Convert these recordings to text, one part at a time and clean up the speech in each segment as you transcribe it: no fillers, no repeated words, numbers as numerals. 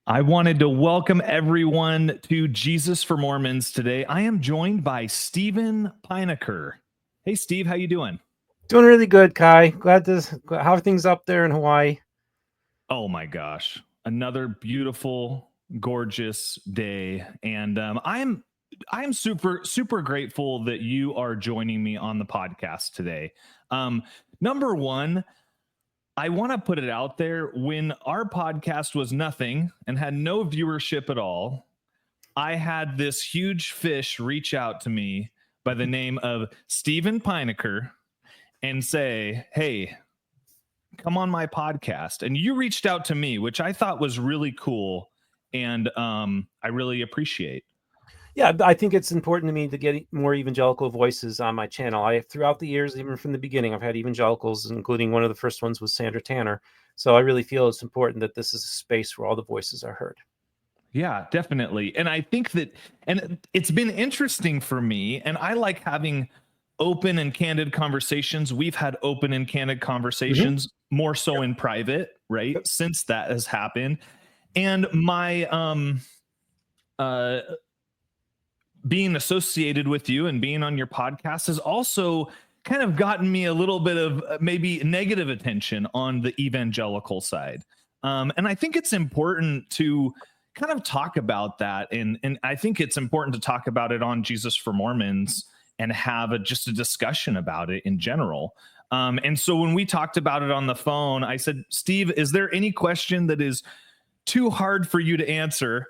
I wanted to welcome everyone to Jesus for Mormons today. I am joined by Steven Pynakker. Hey, Steve, how you doing? Doing really good, Kai. How are things up there in Hawaii? Oh my gosh, another beautiful, gorgeous day, and I'm super grateful that you are joining me on the podcast today. Number one, I want to put it out there, when our podcast was nothing and had no viewership at all, I had this huge fish reach out to me by the name of Steven Pynakker and say, hey, come on my podcast. And you reached out to me, which I thought was really cool. And I really appreciate. Yeah, I think it's important to me to get more evangelical voices on my channel. Throughout the years, even from the beginning, I've had evangelicals, including one of the first ones was Sandra Tanner. So I really feel it's important that this is a space where all the voices are heard. Yeah, definitely. And I think that, and it's been interesting for me, and I like having open and candid conversations. We've had open and candid conversations, more so in private, right? Since that has happened. And my, being associated with you and being on your podcast has also kind of gotten me a little bit of maybe negative attention on the evangelical side. And I think it's important to kind of talk about that. And I think it's important to talk about it on Jesus for Mormons and have just a discussion about it in general. And so when we talked about it on the phone, I said, Steve, is there any question that is too hard for you to answer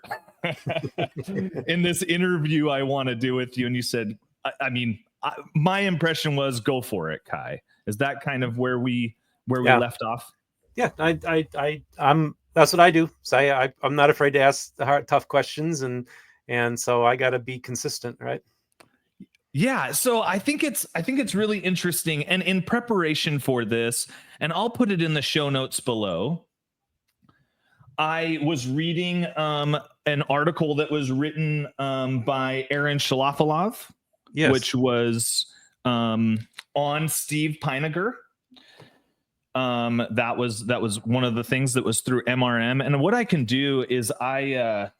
in this interview I want to do with you? And you said, my impression was, go for it, Kai. Is that kind of where we left off? Yeah, I'm that's what I do. So I'm not afraid to ask the hard, tough questions, and so I got to be consistent, right? Yeah, so I think it's really interesting. And in preparation for this, and I'll put it in the show notes below, I was reading an article that was written by Aaron Shalafalov, yes, which was on Steve Pynakker. That was one of the things that was through MRM. And what I can do is I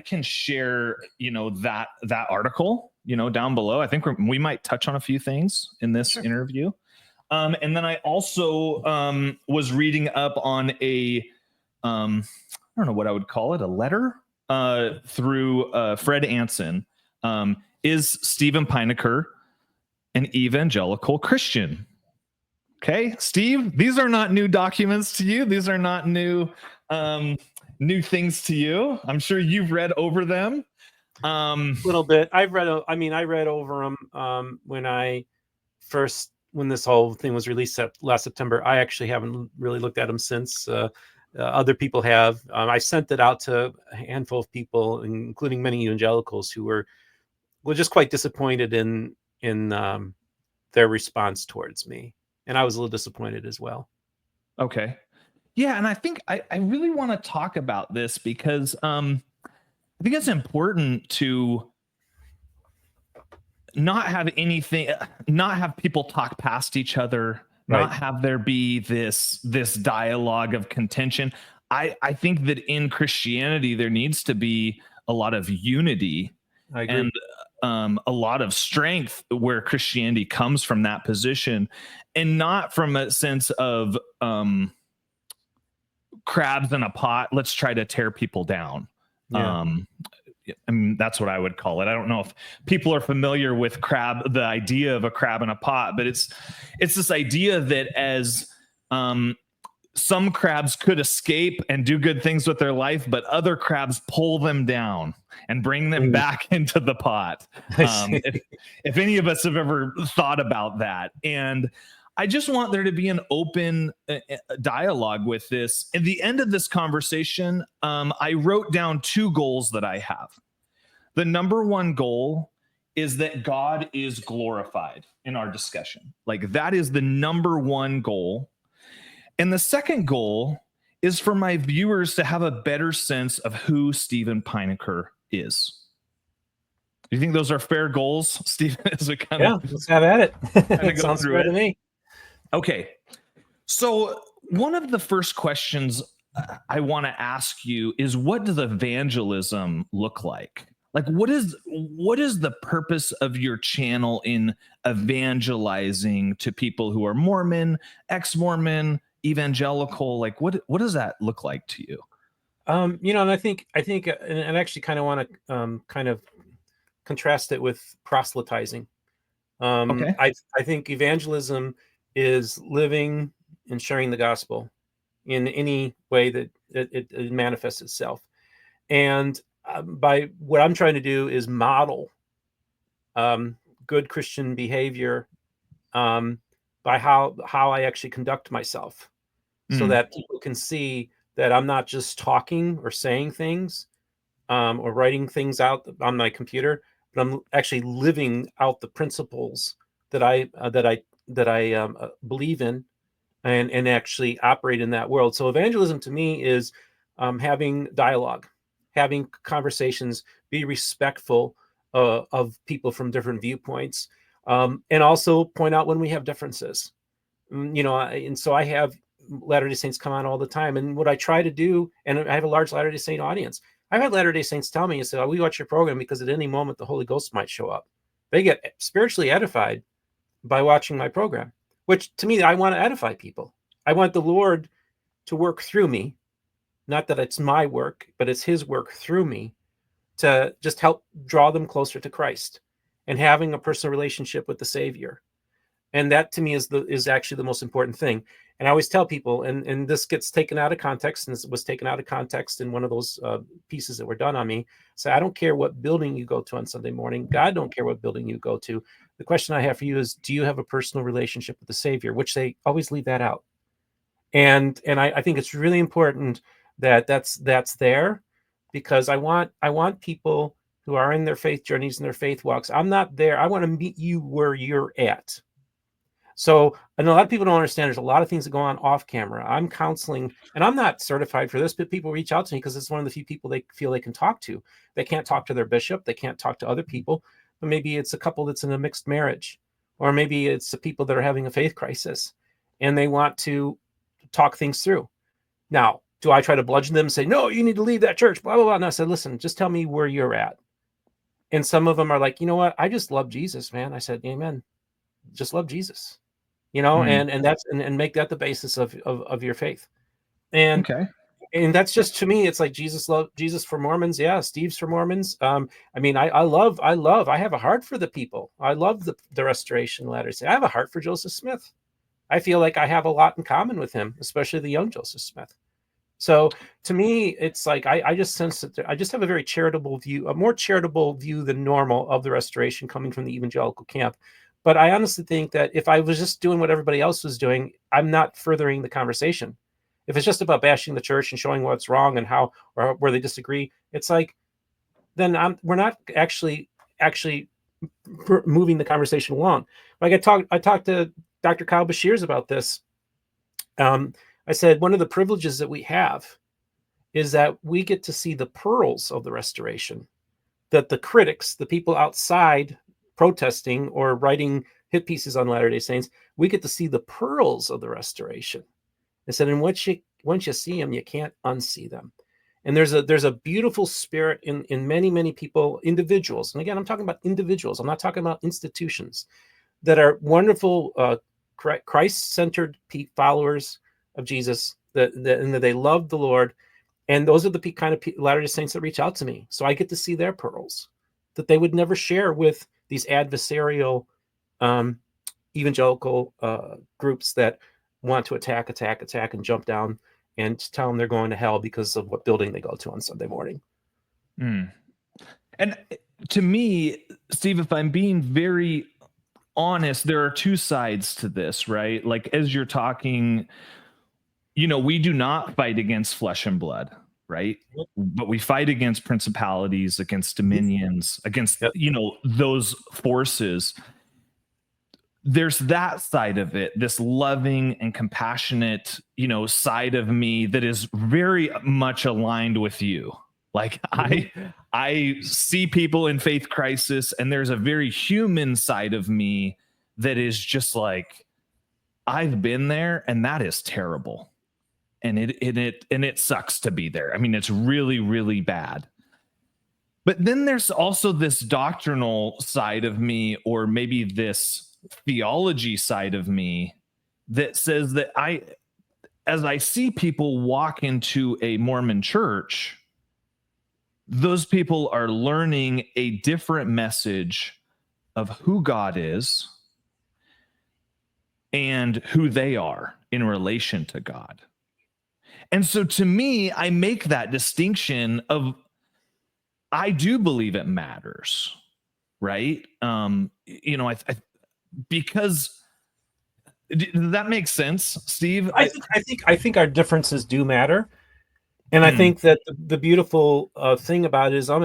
can share, that article, down below. I think we might touch on a few things in this interview. And then I also was reading up on I don't know what I would call it, a letter through Fred Anson. Is Steven Pynakker an evangelical Christian? Okay, Steve, these are not new documents to you. These are not new things to you. I'm sure you've read over them. A little bit. I read over them when this whole thing was released last September. I actually haven't really looked at them since. Other people have. I sent it out to a handful of people, including many evangelicals, who were just quite disappointed in their response towards me. And I was a little disappointed as well. Okay. Yeah. And I think I really want to talk about this because I think it's important to not have people talk past each other, not have there be this dialogue of contention. I think that in Christianity, there needs to be a lot of unity and a lot of strength where Christianity comes from that position, and not from a sense of crabs in a pot. Let's try to tear people down. Yeah. That's what I would call it. I don't know if people are familiar with the idea of a crab in a pot, but it's this idea that as some crabs could escape and do good things with their life, but other crabs pull them down and bring them back into the pot. If any of us have ever thought about that. And I just want there to be an open dialogue with this. At the end of this conversation, I wrote down 2 goals that I have. The number one goal is that God is glorified in our discussion. Like, that is the number one goal. And the second goal is for my viewers to have a better sense of who Steven Pynakker is. Do you think those are fair goals, Steven? Let's have at it. It sounds fair to me. Okay. So one of the first questions I want to ask you is, what does evangelism look like? Like, what is the purpose of your channel in evangelizing to people who are Mormon, ex-Mormon, evangelical? Like, what does that look like to you? And I think, and actually kind of want to kind of contrast it with proselytizing. Okay. I think evangelism is living and sharing the gospel in any way that it manifests itself. And by what I'm trying to do is model good Christian behavior by how I actually conduct myself, so that people can see that I'm not just talking or saying things or writing things out on my computer, but I'm actually living out the principles that I believe in and actually operate in that world. So evangelism to me is having dialogue, having conversations, be respectful of people from different viewpoints, and also point out when we have differences. And so I have Latter-day Saints come on all the time. And what I try to do, and I have a large Latter-day Saint audience. I've had Latter-day Saints tell me, "Oh, we watch your program because at any moment the Holy Ghost might show up." They get spiritually edified by watching my program, which to me, I want to edify people. I want the Lord to work through me. Not that it's my work, but it's his work through me to just help draw them closer to Christ and having a personal relationship with the Savior. And that to me is actually the most important thing. And I always tell people, and this gets taken out of context, and this was taken out of context in one of those pieces that were done on me. So I don't care what building you go to on Sunday morning. God don't care what building you go to. The question I have for you is, do you have a personal relationship with the Savior? Which they always leave that out. And I think it's really important that that's there, because I want people who are in their faith journeys and their faith walks. I'm not there. I want to meet you where you're at. So, and a lot of people don't understand, there's a lot of things that go on off camera. I'm counseling, and I'm not certified for this, but people reach out to me because it's one of the few people they feel they can talk to. They can't talk to their bishop. They can't talk to other people, but maybe it's a couple that's in a mixed marriage, or maybe it's the people that are having a faith crisis and they want to talk things through. Now, do I try to bludgeon them and say, "No, you need to leave that church, blah, blah, blah"? And I said, "Listen, just tell me where you're at." And some of them are like, "You know what? I just love Jesus, man." I said, "Amen. Just love Jesus." Mm. And that's and make that the basis of your faith. And Okay. and that's just, to me, it's like Jesus for Mormons. Yeah, Steve's for Mormons. I mean, I have a heart for the people. I love the Restoration Latter-day. I have a heart for Joseph Smith. I feel like I have a lot in common with him, especially the young Joseph Smith. So to me, it's like I just sense that I just have a very charitable view, a more charitable view than normal of the Restoration coming from the evangelical camp. But I honestly think that if I was just doing what everybody else was doing, I'm not furthering the conversation. If it's just about bashing the church and showing what's wrong and how or where they disagree, it's like, then we're not actually moving the conversation along. Like I talked to Dr. Kyle Bashirs about this. I said, one of the privileges that we have is that we get to see the pearls of the Restoration, that the critics, the people outside protesting or writing hit pieces on Latter-day Saints, we get to see the pearls of the Restoration. I said, and once you see them, you can't unsee them. And there's a beautiful spirit in many people, individuals. And again, I'm talking about individuals. I'm not talking about institutions, that are wonderful Christ-centered followers of Jesus, and that they love the Lord. And those are the kind of Latter-day Saints that reach out to me. So I get to see their pearls that they would never share with these adversarial evangelical groups that want to attack and jump down and tell them they're going to hell because of what building they go to on Sunday morning. Mm. And to me, Steve, if I'm being very honest, there are two sides to this, right? Like, as you're talking, we do not fight against flesh and blood, right? But we fight against principalities, against dominions, against, those forces. There's that side of it, this loving and compassionate, side of me that is very much aligned with you. Like, I see people in faith crisis, and there's a very human side of me that is just like, I've been there, and that is terrible. and it sucks to be there. I mean, it's really, really bad. But then there's also this doctrinal side of me, or maybe this theology side of me, that says that as I see people walk into a Mormon church, those people are learning a different message of who God is and who they are in relation to God. And so to me, I make that distinction of, I do believe it matters, right? Because does that make sense, Steve? I think our differences do matter, and I think that the beautiful thing about it is I'm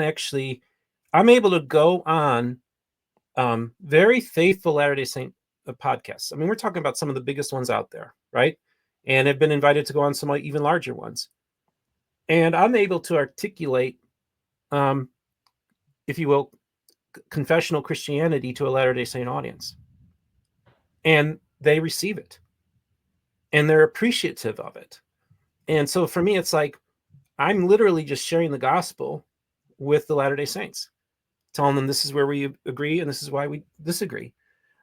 able to go on very faithful Latter-day Saint podcasts. I mean, we're talking about some of the biggest ones out there, right? And have been invited to go on some even larger ones, and I'm able to articulate, if you will, confessional Christianity to a Latter-day Saint audience, and they receive it, and they're appreciative of it. And so for me, it's like I'm literally just sharing the gospel with the Latter-day Saints, telling them this is where we agree and this is why we disagree.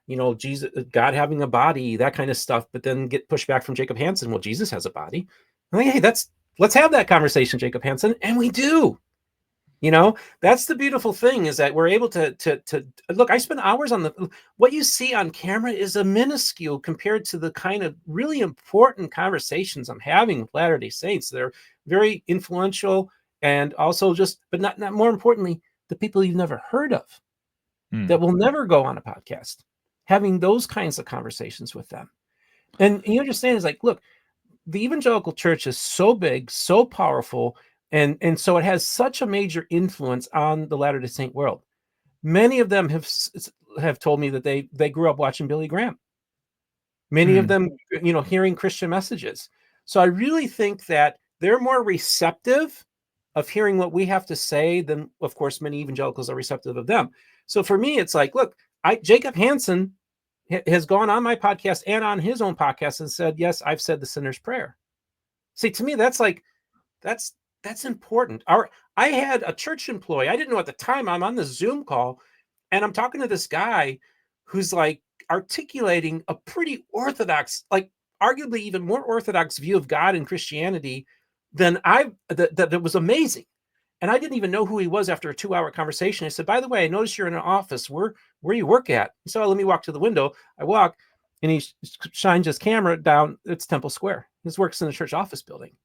You know, Jesus, God having a body, that kind of stuff, but then get pushback from Jacob Hansen. Well, Jesus has a body. I'm like, hey, let's have that conversation, Jacob Hansen, and we do. You know, that's the beautiful thing, is that we're able to look. I spend hours on what you see on camera is a minuscule compared to the kind of really important conversations I'm having with Latter-day Saints. They're very influential, and also but not more importantly, the people you've never heard of that will never go on a podcast, having those kinds of conversations with them. And you understand, is like, look, the evangelical church is so big, so powerful. And so it has such a major influence on the Latter-day Saint world. Many of them have told me that they grew up watching Billy Graham. Many of them, hearing Christian messages. So I really think that they're more receptive of hearing what we have to say than, of course, many evangelicals are receptive of them. So for me, it's like, look, Jacob Hansen has gone on my podcast and on his own podcast and said, yes, I've said the sinner's prayer. See, to me, that's important. I had a church employee. I didn't know at the time. I'm on the Zoom call, and I'm talking to this guy who's like articulating a pretty orthodox, like arguably even more orthodox view of God and Christianity than that was amazing. And I didn't even know who he was after a 2-hour conversation. I said, by the way, I noticed you're in an office. Where you work at? So let me walk to the window. I walk, and he shines his camera down. It's Temple Square. His work's in the church office building.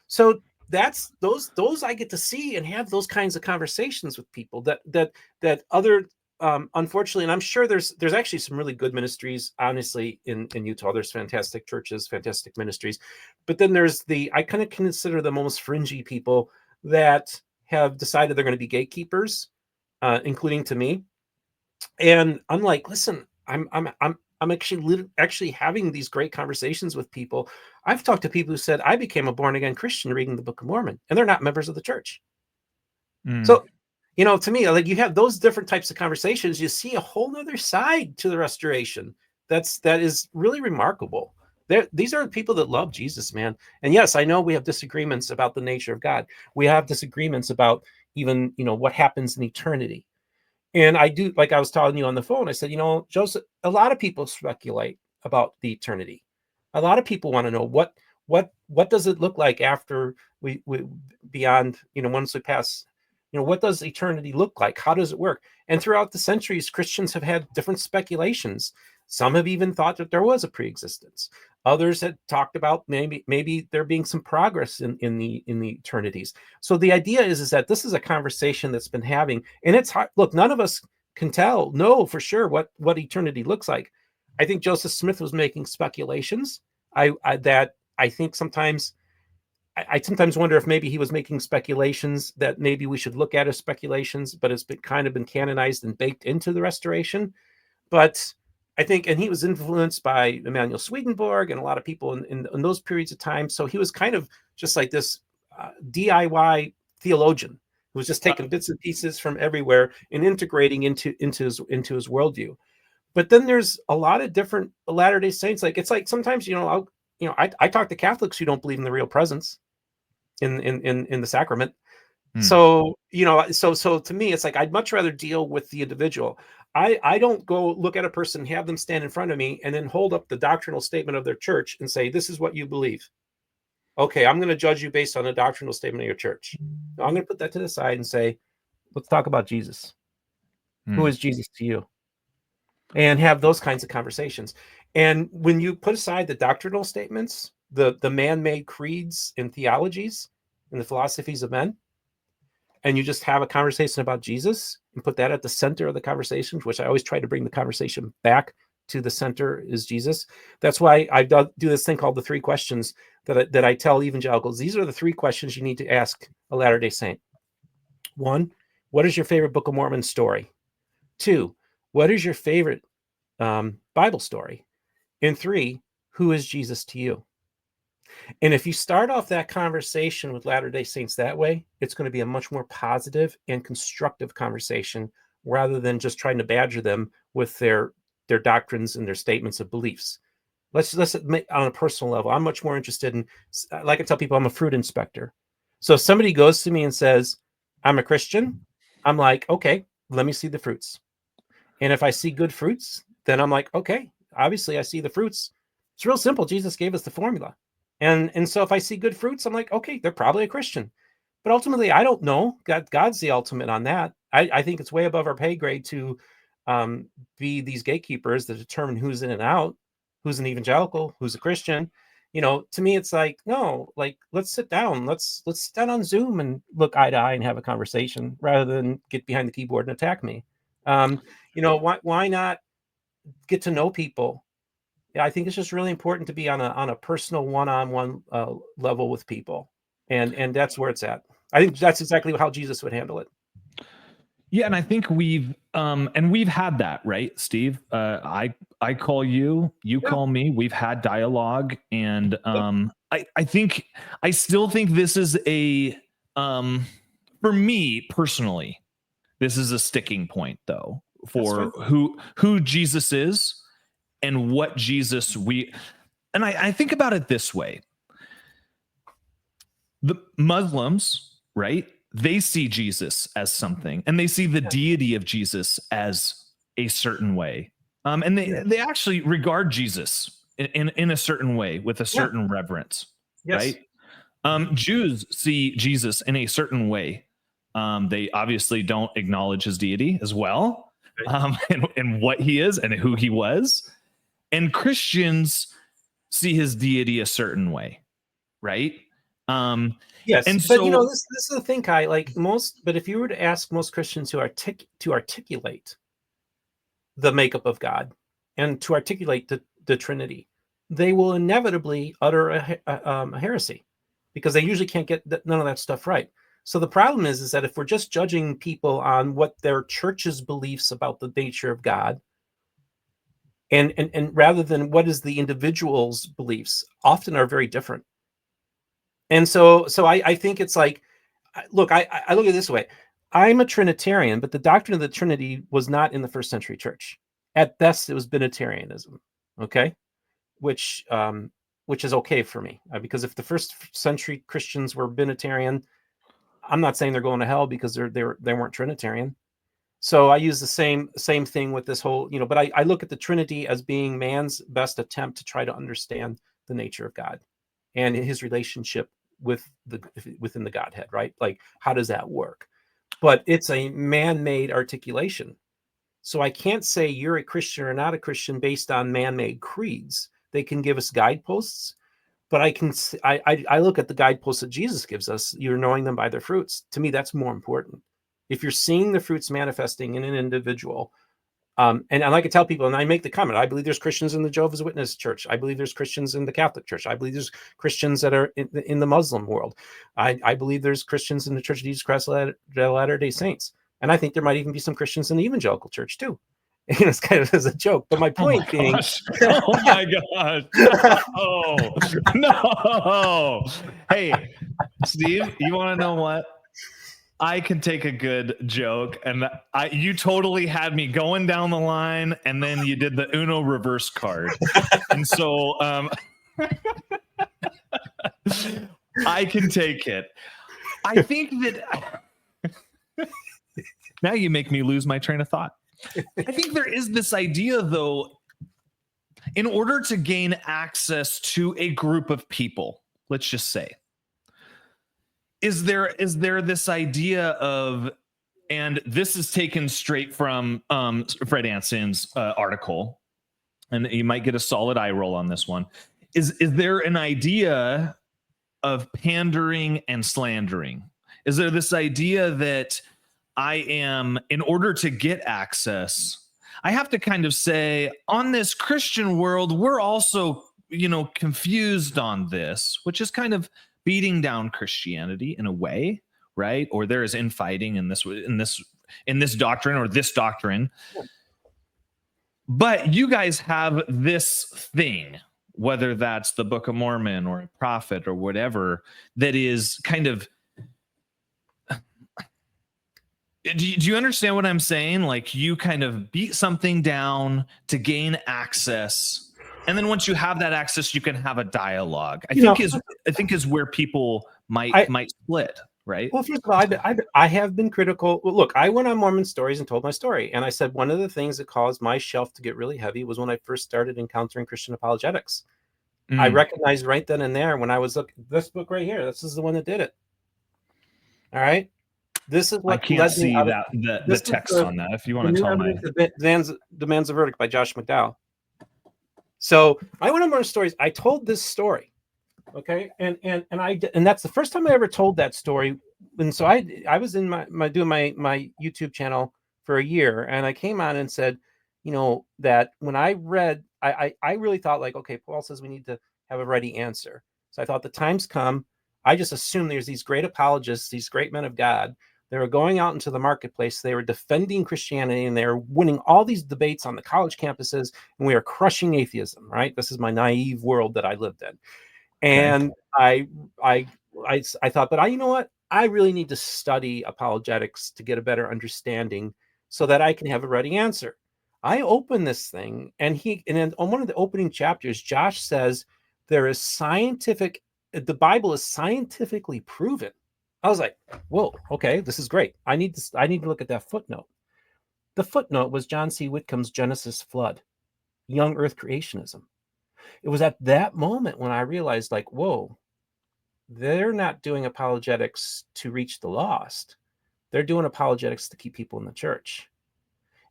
So that's those I get to see and have those kinds of conversations with people that other unfortunately, and I'm sure there's actually some really good ministries, honestly, in Utah. There's fantastic churches, fantastic ministries, but then there's I kind of consider them almost fringy people that have decided they're going to be gatekeepers, including to me. And I'm like, listen, I'm actually having these great conversations with people. I've talked to people who said, I became a born-again Christian reading the Book of Mormon, and they're not members of the church. So, to me, like, you have those different types of conversations, you see a whole other side to the restoration. That is really remarkable. These are people that love Jesus, man. And yes, I know we have disagreements about the nature of God. We have disagreements about even, what happens in eternity. And I do, like I was telling you on the phone, I said, Joseph, a lot of people speculate about the eternity. A lot of people want to know what does it look like after we beyond, once we pass, what does eternity look like? How does it work? And throughout the centuries, Christians have had different speculations. Some have even thought that there was a pre-existence. Others had talked about maybe there being some progress in the eternities. So the idea is that this is a conversation that's been having, and it's hard. Look, none of us can know for sure what eternity looks like. I think Joseph Smith was making speculations. I think sometimes I sometimes wonder if maybe he was making speculations that maybe we should look at as speculations, but it's been canonized and baked into the restoration. But I think, and he was influenced by Emanuel Swedenborg and a lot of people in those periods of time. So he was kind of just like this DIY theologian who was just taking bits and pieces from everywhere and integrating into his worldview. But then there's a lot of different Latter-day Saints. Like, it's like sometimes, I talk to Catholics who don't believe in the real presence in the sacrament. Hmm. So, so to me, it's like, I'd much rather deal with the individual. I don't go look at a person, have them stand in front of me, and then hold up the doctrinal statement of their church and say, this is what you believe. Okay, I'm going to judge you based on the doctrinal statement of your church. I'm going to put that to the side and say, let's talk about Jesus. Who is Jesus to you? And have those kinds of conversations. And when you put aside the doctrinal statements, the man-made creeds and theologies and the philosophies of men, and you just have a conversation about Jesus and put that at the center of the conversation, which I always try to bring the conversation back to the center is Jesus. That's why I do this thing called the 3 questions that I tell evangelicals. These are the 3 questions you need to ask a Latter-day Saint. 1, what is your favorite Book of Mormon story? 2, what is your favorite Bible story? And 3, who is Jesus to you? And if you start off that conversation with Latter-day Saints that way, it's going to be a much more positive and constructive conversation rather than just trying to badger them with their doctrines and their statements of beliefs. Let's admit, on a personal level, I'm much more interested in, like I tell people, I'm a fruit inspector. So if somebody goes to me and says, I'm a Christian, I'm like, okay, let me see the fruits. And if I see good fruits, then I'm like, okay, obviously I see the fruits. It's real simple. Jesus gave us the formula. And so if I see good fruits, I'm like, okay, they're probably a Christian. But ultimately, I don't know. God's the ultimate on that. I think it's way above our pay grade to be these gatekeepers that determine who's in and out, who's an evangelical, who's a Christian. To me, it's like, no, like, let's sit down. Let's sit down on Zoom and look eye to eye and have a conversation rather than get behind the keyboard and attack me. Why not get to know people? Yeah, I think it's just really important to be on a personal one-on-one level with people, and that's where it's at. I think that's exactly how Jesus would handle it. Yeah, and I think we've had that, right, Steve? I call you, you call me. We've had dialogue, and I still think this is a for me personally, this is a sticking point though for who Jesus is and what Jesus and I think about it this way. The Muslims, right? They see Jesus as something, and they see the deity of Jesus as a certain way. And they actually regard Jesus in a certain way with a certain reverence, right? Jews see Jesus in a certain way. They obviously don't acknowledge his deity as well, and what he is and who he was. And Christians see his deity a certain way, right? Yes, and but so, this is the thing, Kai. Like but if you were to ask most Christians to articulate the makeup of God and to articulate the Trinity, they will inevitably utter a heresy because they usually can't get none of that stuff right. So the problem is that if we're just judging people on what their church's beliefs about the nature of God, and rather than what is the individual's beliefs, often are very different. And so I think it's like, look, I look at it this way. I'm a Trinitarian, but the doctrine of the Trinity was not in the first century church. At best, it was Binitarianism, okay? Which is okay for me, because if the first century Christians were Binitarian, I'm not saying they're going to hell because they weren't Trinitarian. So I use the same thing with this whole, but I look at the Trinity as being man's best attempt to try to understand the nature of God and his relationship within the Godhead, right? Like, how does that work? But it's a man-made articulation. So I can't say you're a Christian or not a Christian based on man-made creeds. They can give us guideposts, but I look at the guideposts that Jesus gives us. You're knowing them by their fruits. To me, that's more important. If you're seeing the fruits manifesting in an individual, and I like to tell people, and I make the comment, I believe there's Christians in the Jehovah's Witness church. I believe there's Christians in the Catholic Church. I believe there's Christians that are in the Muslim world. I believe there's Christians in the Church of Jesus Christ of Latter-day Saints. And I think there might even be some Christians in the Evangelical Church too. It's kind of as a joke. But my point being... Oh my gosh. No. Hey, Steve, you want to know what? I can take a good joke, and you totally had me going down the line, and then you did the Uno reverse card. And so I can take it. I think that now you make me lose my train of thought. I think there is this idea, though, in order to gain access to a group of people, let's just say, is there this idea of, and this is taken straight from Fred Anson's article, and you might get a solid eye roll on this one. Is there an idea of pandering and slandering? Is there this idea that I am, in order to get access, I have to kind of say, on this Christian world, we're also, confused on this, which is kind of beating down Christianity in a way, right? Or there is infighting in this doctrine or this doctrine. But you guys have this thing, whether that's the Book of Mormon or a prophet or whatever, that is kind of, do you understand what I'm saying? Like, you kind of beat something down to gain access, and then once you have that access, you can have a dialogue. I think is where people might split, right? Well, first of all, I have been critical. Well, look, I went on Mormon Stories and told my story, and I said one of the things that caused my shelf to get really heavy was when I first started encountering Christian apologetics. I recognized right then and there when I was looking, this book right here, this is the one that did it. All right. This is what I can't see the text on that. If you want to tell me, Demands a Verdict by Josh McDowell. So I went on Mormon Stories. I told this story, okay, and that's the first time I ever told that story. And so I was in doing my YouTube channel for a year, and I came on and said, that when I read, I really thought, like, okay, Paul says we need to have a ready answer. So I thought the time's come. I just assumed there's these great apologists, these great men of God. They were going out into the marketplace. They were defending Christianity, and they were winning all these debates on the college campuses, and we are crushing atheism, right? This is my naive world that I lived in. And okay. I thought, but you know what? I really need to study apologetics to get a better understanding so that I can have a ready answer. I open this thing, and then on one of the opening chapters, Josh says there is the Bible is scientifically proven. I was like, whoa, okay, this is great. I need to look at that footnote. The footnote was John C. Whitcomb's Genesis Flood, Young Earth Creationism. It was at that moment when I realized, like, whoa, they're not doing apologetics to reach the lost. They're doing apologetics to keep people in the church.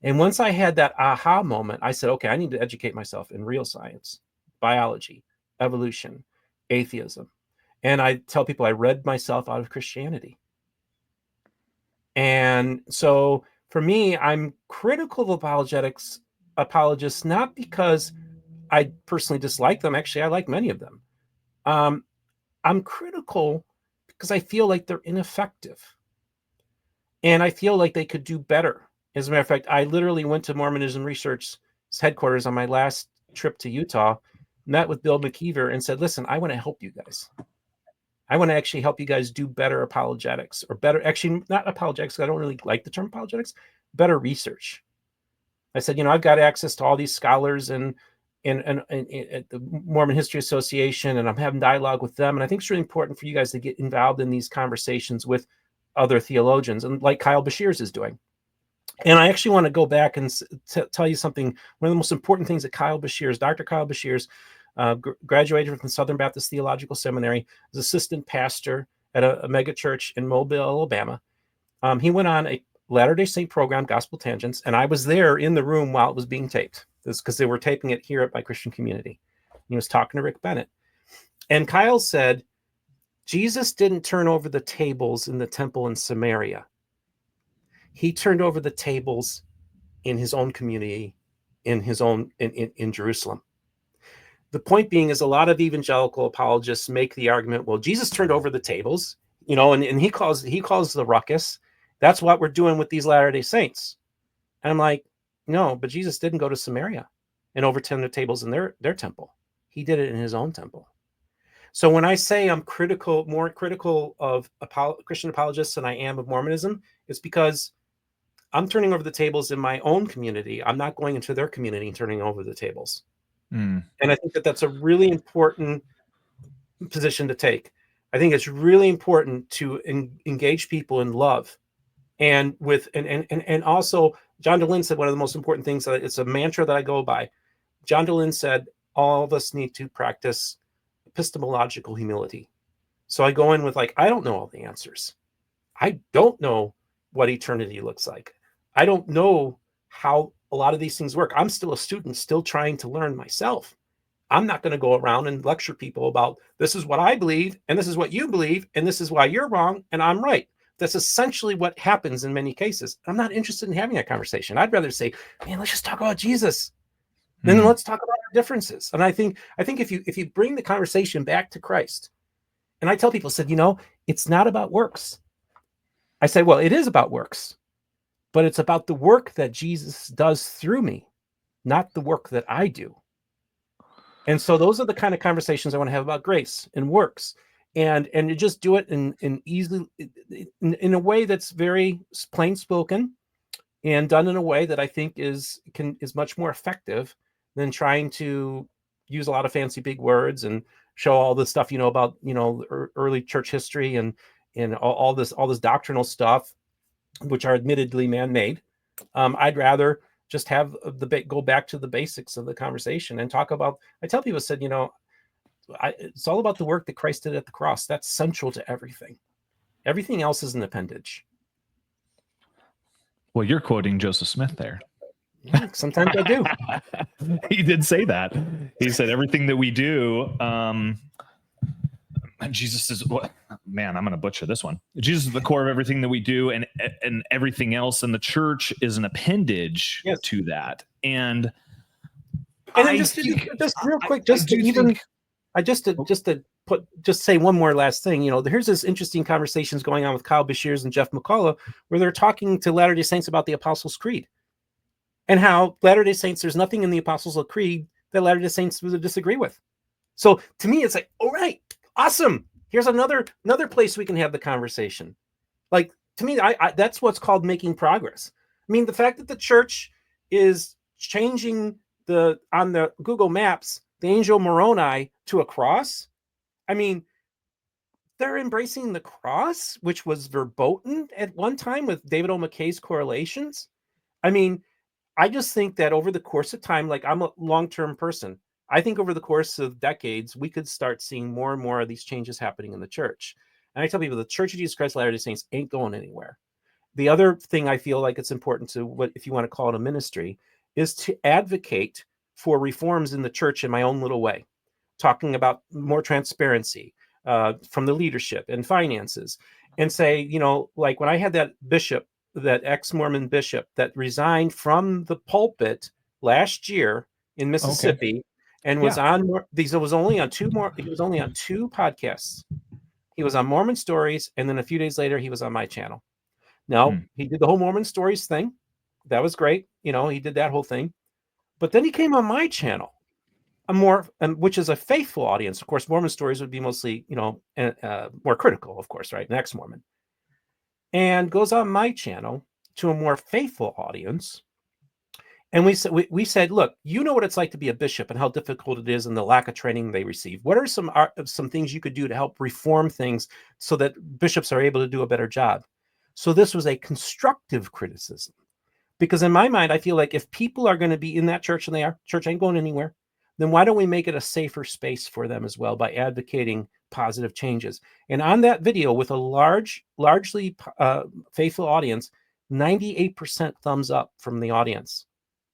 And once I had that aha moment, I said, okay, I need to educate myself in real science, biology, evolution, atheism. And I tell people I read myself out of Christianity. And so for me, I'm critical of apologists, not because I personally dislike them. Actually, I like many of them. I'm critical because I feel like they're ineffective. And I feel like they could do better. As a matter of fact, I literally went to Mormonism Research's headquarters on my last trip to Utah, met with Bill McKeever, and said, listen, I want to help you guys. I want to actually help you guys do better apologetics, or better, actually not apologetics, I don't really like the term apologetics, better research. I said, I've got access to all these scholars and at the Mormon History Association, and I'm having dialogue with them. And I think it's really important for you guys to get involved in these conversations with other theologians, and like Kyle Bashirs is doing. And I actually want to go back and tell you something. One of the most important things that Dr. Kyle Bashirs, graduated from the Southern Baptist Theological Seminary, was assistant pastor at a mega church in Mobile, Alabama. He went on a Latter-day Saint program, Gospel Tangents, and I was there in the room while it was being taped. It's because they were taping it here at my Christian Community. And he was talking to Rick Bennett. And Kyle said, Jesus didn't turn over the tables in the temple in Samaria. He turned over the tables in his own community, in Jerusalem. The point being is a lot of evangelical apologists make the argument, well, Jesus turned over the tables, and he calls the ruckus. That's what we're doing with these Latter-day Saints. And I'm like, no, but Jesus didn't go to Samaria and overturn the tables in their temple. He did it in his own temple. So when I say I'm more critical of Christian apologists than I am of Mormonism, it's because I'm turning over the tables in my own community. I'm not going into their community and turning over the tables. And I think that that's a really important position to take. I think it's really important to engage people in love, and with and also John Dehlin said one of the most important things, that it's a mantra that I go by. John Dehlin said all of us need to practice epistemological humility. So I go in with like, I don't know all the answers. I don't know what eternity looks like. I don't know how a lot of these things work. I'm still a student, still trying to learn myself. I'm not going to go around and lecture people about this is what I believe, and this is what you believe, and this is why you're wrong, and I'm right. That's essentially what happens in many cases. I'm not interested in having that conversation. I'd rather say, man, let's just talk about Jesus. Then let's talk about our differences. And I think if you bring the conversation back to Christ, and I tell people, said, it's not about works. I say, well, it is about works, but it's about the work that Jesus does through me, not the work that I do. And so those are the kind of conversations I want to have about grace and works, and you just do it in easily in a way that's very plain spoken, and done in a way that I think is much more effective than trying to use a lot of fancy big words and show all this stuff about early church history and all this doctrinal stuff, which are admittedly man-made. I'd rather just have go back to the basics of the conversation and talk about. I tell people, said, it's all about the work that Christ did at the cross. That's central to everything. Everything else is an appendage. Well, you're quoting Joseph Smith there. Yeah, sometimes I do. He did say that. He said everything that we do, Jesus is what, man, I'm going to butcher this one. Jesus is the core of everything that we do, and everything else in the church is an appendage to that. And then just real quick, just to say one more last thing. Here's this interesting conversations going on with Kyle Beshears and Jeff McCullough, where they're talking to Latter-day Saints about the Apostles' Creed, and how Latter-day Saints, there's nothing in the Apostles' Creed that Latter-day Saints would disagree with. So to me, it's like, all right, awesome. Here's another place we can have the conversation. Like, to me, I that's what's called making progress. I mean, the fact that the church is changing on the Google Maps, the Angel Moroni to a cross. I mean, they're embracing the cross, which was verboten at one time with David O. McKay's correlations. I mean, I just think that over the course of time, like, I'm a long-term person. I think over the course of decades, we could start seeing more and more of these changes happening in the church. And I tell people the Church of Jesus Christ of Latter-day Saints ain't going anywhere. The other thing I feel like it's important to, what if you want to call it a ministry, is to advocate for reforms in the church in my own little way, talking about more transparency from the leadership and finances, and say, like when I had that bishop, that ex-Mormon bishop that resigned from the pulpit last year in Mississippi, and was on these. It was only on two podcasts. He was on Mormon Stories, and then a few days later, he was on my channel. Now, he did the whole Mormon Stories thing. That was great. He did that whole thing. But then he came on my channel, which is a faithful audience. Of course, Mormon Stories would be mostly, more critical, of course, right? An ex-Mormon. And goes on my channel to a more faithful audience. And we said, look, you know what it's like to be a bishop and how difficult it is and the lack of training they receive. What are some things you could do to help reform things so that bishops are able to do a better job? So this was a constructive criticism, because in my mind, I feel like if people are going to be in that church, and church ain't going anywhere, then why don't we make it a safer space for them as well by advocating positive changes? And on that video, with a largely faithful audience, 98% thumbs up from the audience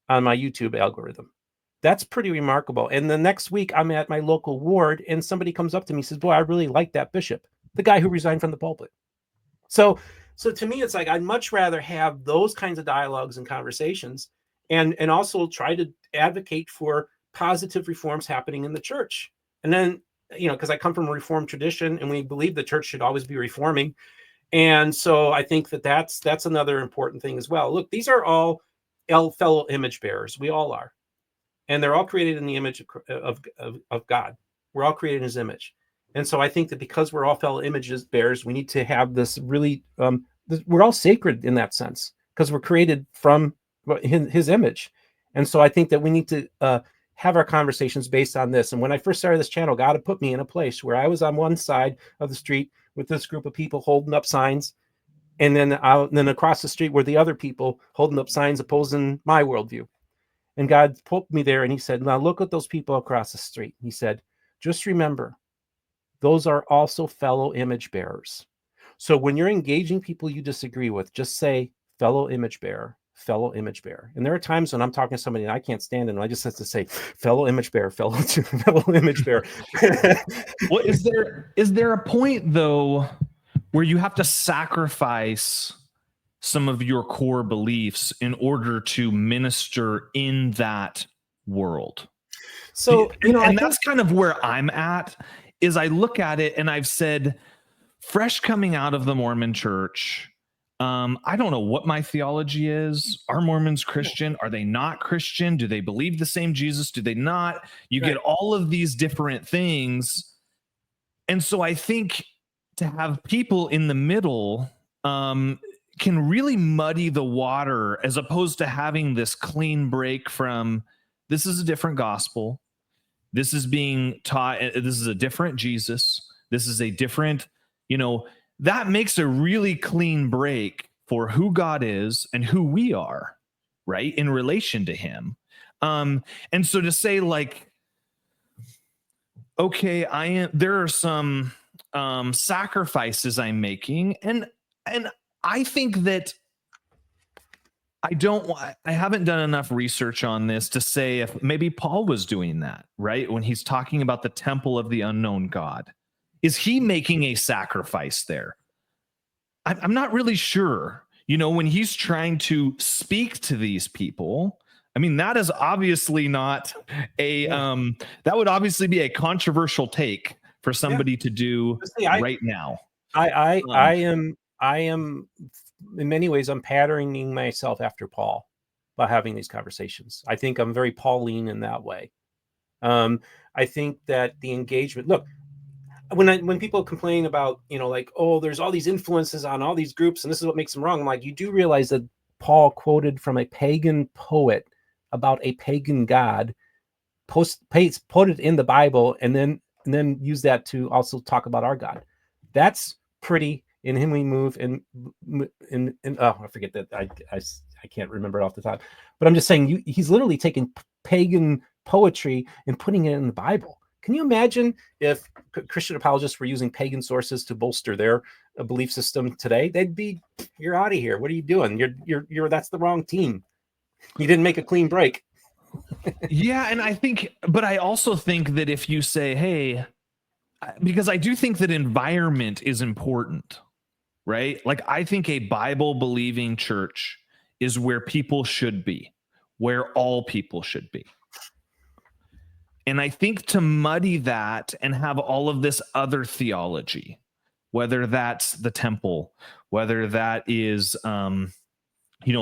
on my YouTube algorithm. That's pretty remarkable. And the next week I'm at my local ward, and somebody comes up to me and says, boy, I really like that bishop, the guy who resigned from the pulpit. So to me, it's like, I'd much rather have those kinds of dialogues and conversations, and also try to advocate for positive reforms happening in the church. And then, because I come from a Reformed tradition, and we believe the church should always be reforming. And so I think that's another important thing as well. Look, these are all fellow image bearers. We all are. And they're all created in the image of God. We're all created in his image. And so I think that because we're all fellow images bearers, we need to have this really, we're all sacred in that sense, because we're created from his image. And so I think that we need to have our conversations based on this. And when I first started this channel, God had put me in a place where I was on one side of the street with this group of people holding up signs, and then across the street were the other people holding up signs opposing my worldview. And God put me there, and he said, now look at those people across the street. He said, just remember, those are also fellow image bearers. So when you're engaging people you disagree with, just say fellow image bearer, fellow image bearer. And there are times when I'm talking to somebody and I can't stand it, and I just have to say fellow image bearer, fellow image bearer. Well, is there a point though where you have to sacrifice some of your core beliefs in order to minister in that world? So, and that's kind of where I'm at, is I look at it and I've said, fresh coming out of the Mormon church, I don't know what my theology is. Are Mormons Christian? Are they not Christian? Do they believe the same Jesus? Do they not? You get all of these different things. And so I think to have people in the middle can really muddy the water, as opposed to having this clean break from, this is a different gospel. This is being taught. This is a different Jesus. This is a different, that makes a really clean break for who God is and who we are, right, in relation to him. And so to say, like, okay, there are some sacrifices I'm making, and I think that I haven't done enough research on this to say if maybe Paul was doing that, right? When he's talking about the temple of the unknown God, is he making a sacrifice there? I'm not really sure. When he's trying to speak to these people, I mean, that is obviously not that would obviously be a controversial take for somebody to do right now. I am in many ways, I'm patterning myself after Paul by having these conversations. I think I'm very Pauline in that way. I think that the engagement, look, when people complain about, like, oh, there's all these influences on all these groups, and this is what makes them wrong. I'm like, you do realize that Paul quoted from a pagan poet about a pagan God, put it in the Bible, and then use that to also talk about our God. That's pretty. In him we move, and I forget that. I can't remember it off the top, but I'm just saying he's literally taking pagan poetry and putting it in the Bible. Can you imagine if Christian apologists were using pagan sources to bolster their belief system today? They'd be, you're out of here. What are you doing? You're that's the wrong team. You didn't make a clean break. Yeah, and I also think that if you say, hey, because I do think that environment is important, right? Like, I think a Bible believing church is where people should be, where all people should be. And I think to muddy that and have all of this other theology, whether that's the temple, whether that is,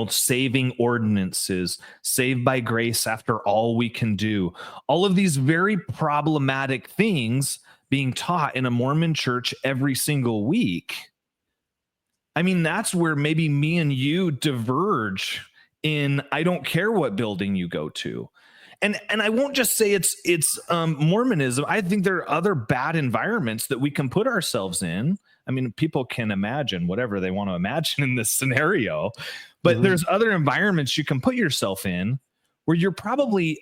saving ordinances, saved by grace after all we can do, all of these very problematic things being taught in a Mormon church every single week. I mean, that's where maybe me and you diverge in, I don't care what building you go to. And I won't just say it's Mormonism. I think there are other bad environments that we can put ourselves in. I mean, people can imagine whatever they want to imagine in this scenario, but there's other environments you can put yourself in where you're probably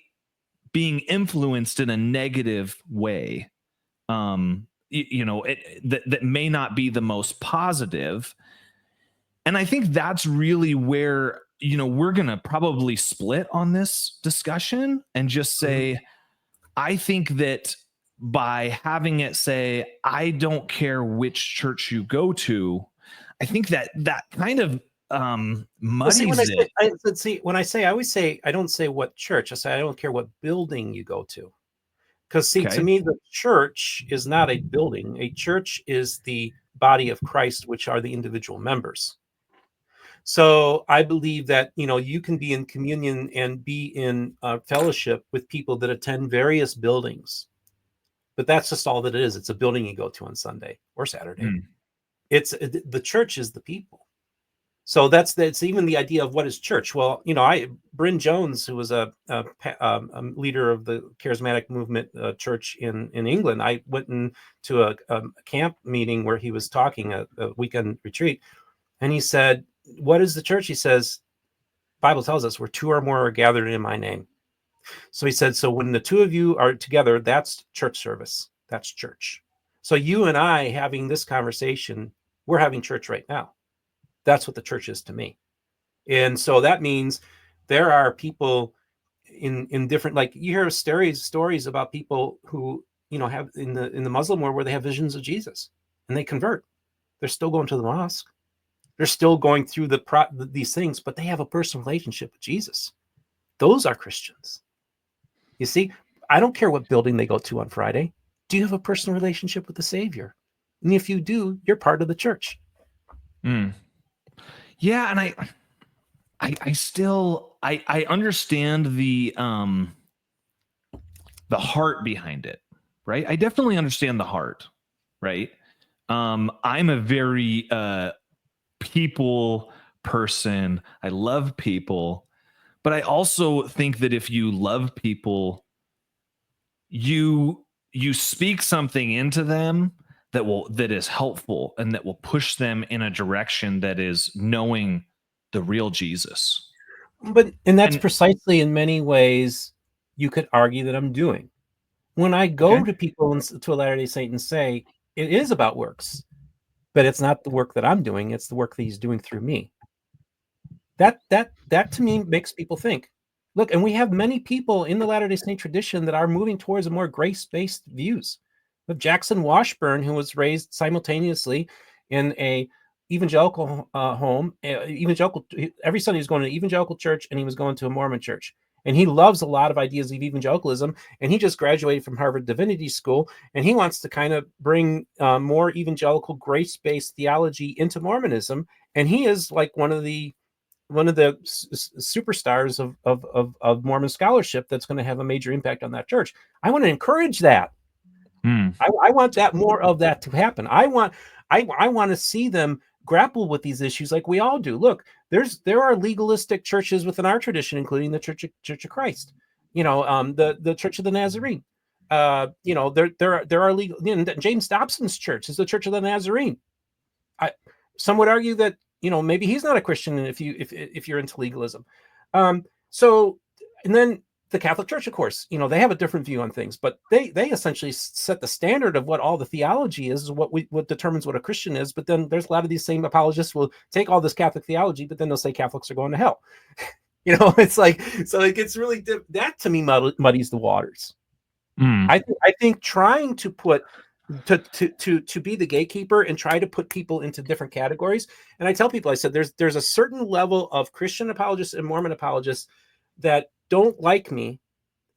being influenced in a negative way. That may not be the most positive. And I think that's really where, we're going to probably split on this discussion and just say, I think that by having it say, I don't care which church you go to, I think that kind of muddies it. I always say, I don't say what church. I say, I don't care what building you go to. Because to me, the church is not a building. A church is the body of Christ, which are the individual members. So I believe that, you can be in communion and be in fellowship with people that attend various buildings, but that's just all that it is. It's a building you go to on Sunday or Saturday. The church is the people. So that's even the idea of what is church. Well, Bryn Jones, who was a leader of the charismatic movement church in England, I went to a camp meeting where he was talking, a weekend retreat, and he said, "What is the church?" He says, "Bible tells us where two or more are gathered in my name." So he said, so when the two of you are together, that's church service. That's church. So you and I having this conversation, we're having church right now. That's what the church is to me. And so that means there are people in different, like you hear stories about people who, have in the Muslim world where they have visions of Jesus and they convert. They're still going to the mosque. They're still going through these things, but they have a personal relationship with Jesus. Those are Christians. You see, I don't care what building they go to on Friday. Do you have a personal relationship with the Savior? And if you do, you're part of the church. Yeah, and I still understand the heart behind it, right? I definitely understand the heart, right? I'm a very people person. I love people, but I also think that if you love people, you speak something into them that is helpful and that will push them in a direction that is knowing the real Jesus. And that's precisely in many ways you could argue that I'm doing. When I go to people to a Latter-day Saint and say it is about works, but it's not the work that I'm doing, it's the work that he's doing through me. That to me makes people think. Look, and we have many people in the Latter-day Saint tradition that are moving towards a more grace-based views. With Jackson Washburn, who was raised simultaneously in a evangelical home, every Sunday he was going to an evangelical church and he was going to a Mormon church. And he loves a lot of ideas of evangelicalism, and he just graduated from Harvard Divinity School, and he wants to kind of bring more evangelical grace-based theology into Mormonism. And he is like one of the superstars of Mormon scholarship that's going to have a major impact on that church. I want to encourage that. I want that, more of that to happen. I want to see them grapple with these issues like we all do. Look, there are legalistic churches within our tradition, including the Church of Christ. The Church of the Nazarene. There are legal. James Dobson's church is the Church of the Nazarene. Some would argue that maybe he's not a Christian if you're into legalism. And then the Catholic Church, of course, they have a different view on things, but they essentially set the standard of what all the theology is what determines what a Christian is. But then there's a lot of these same apologists will take all this Catholic theology, but then they'll say Catholics are going to hell. It's like, so it gets really, that to me muddies the waters. I think trying to put to be the gatekeeper and try to put people into different categories. And I tell people, I said, there's a certain level of Christian apologists and Mormon apologists that don't like me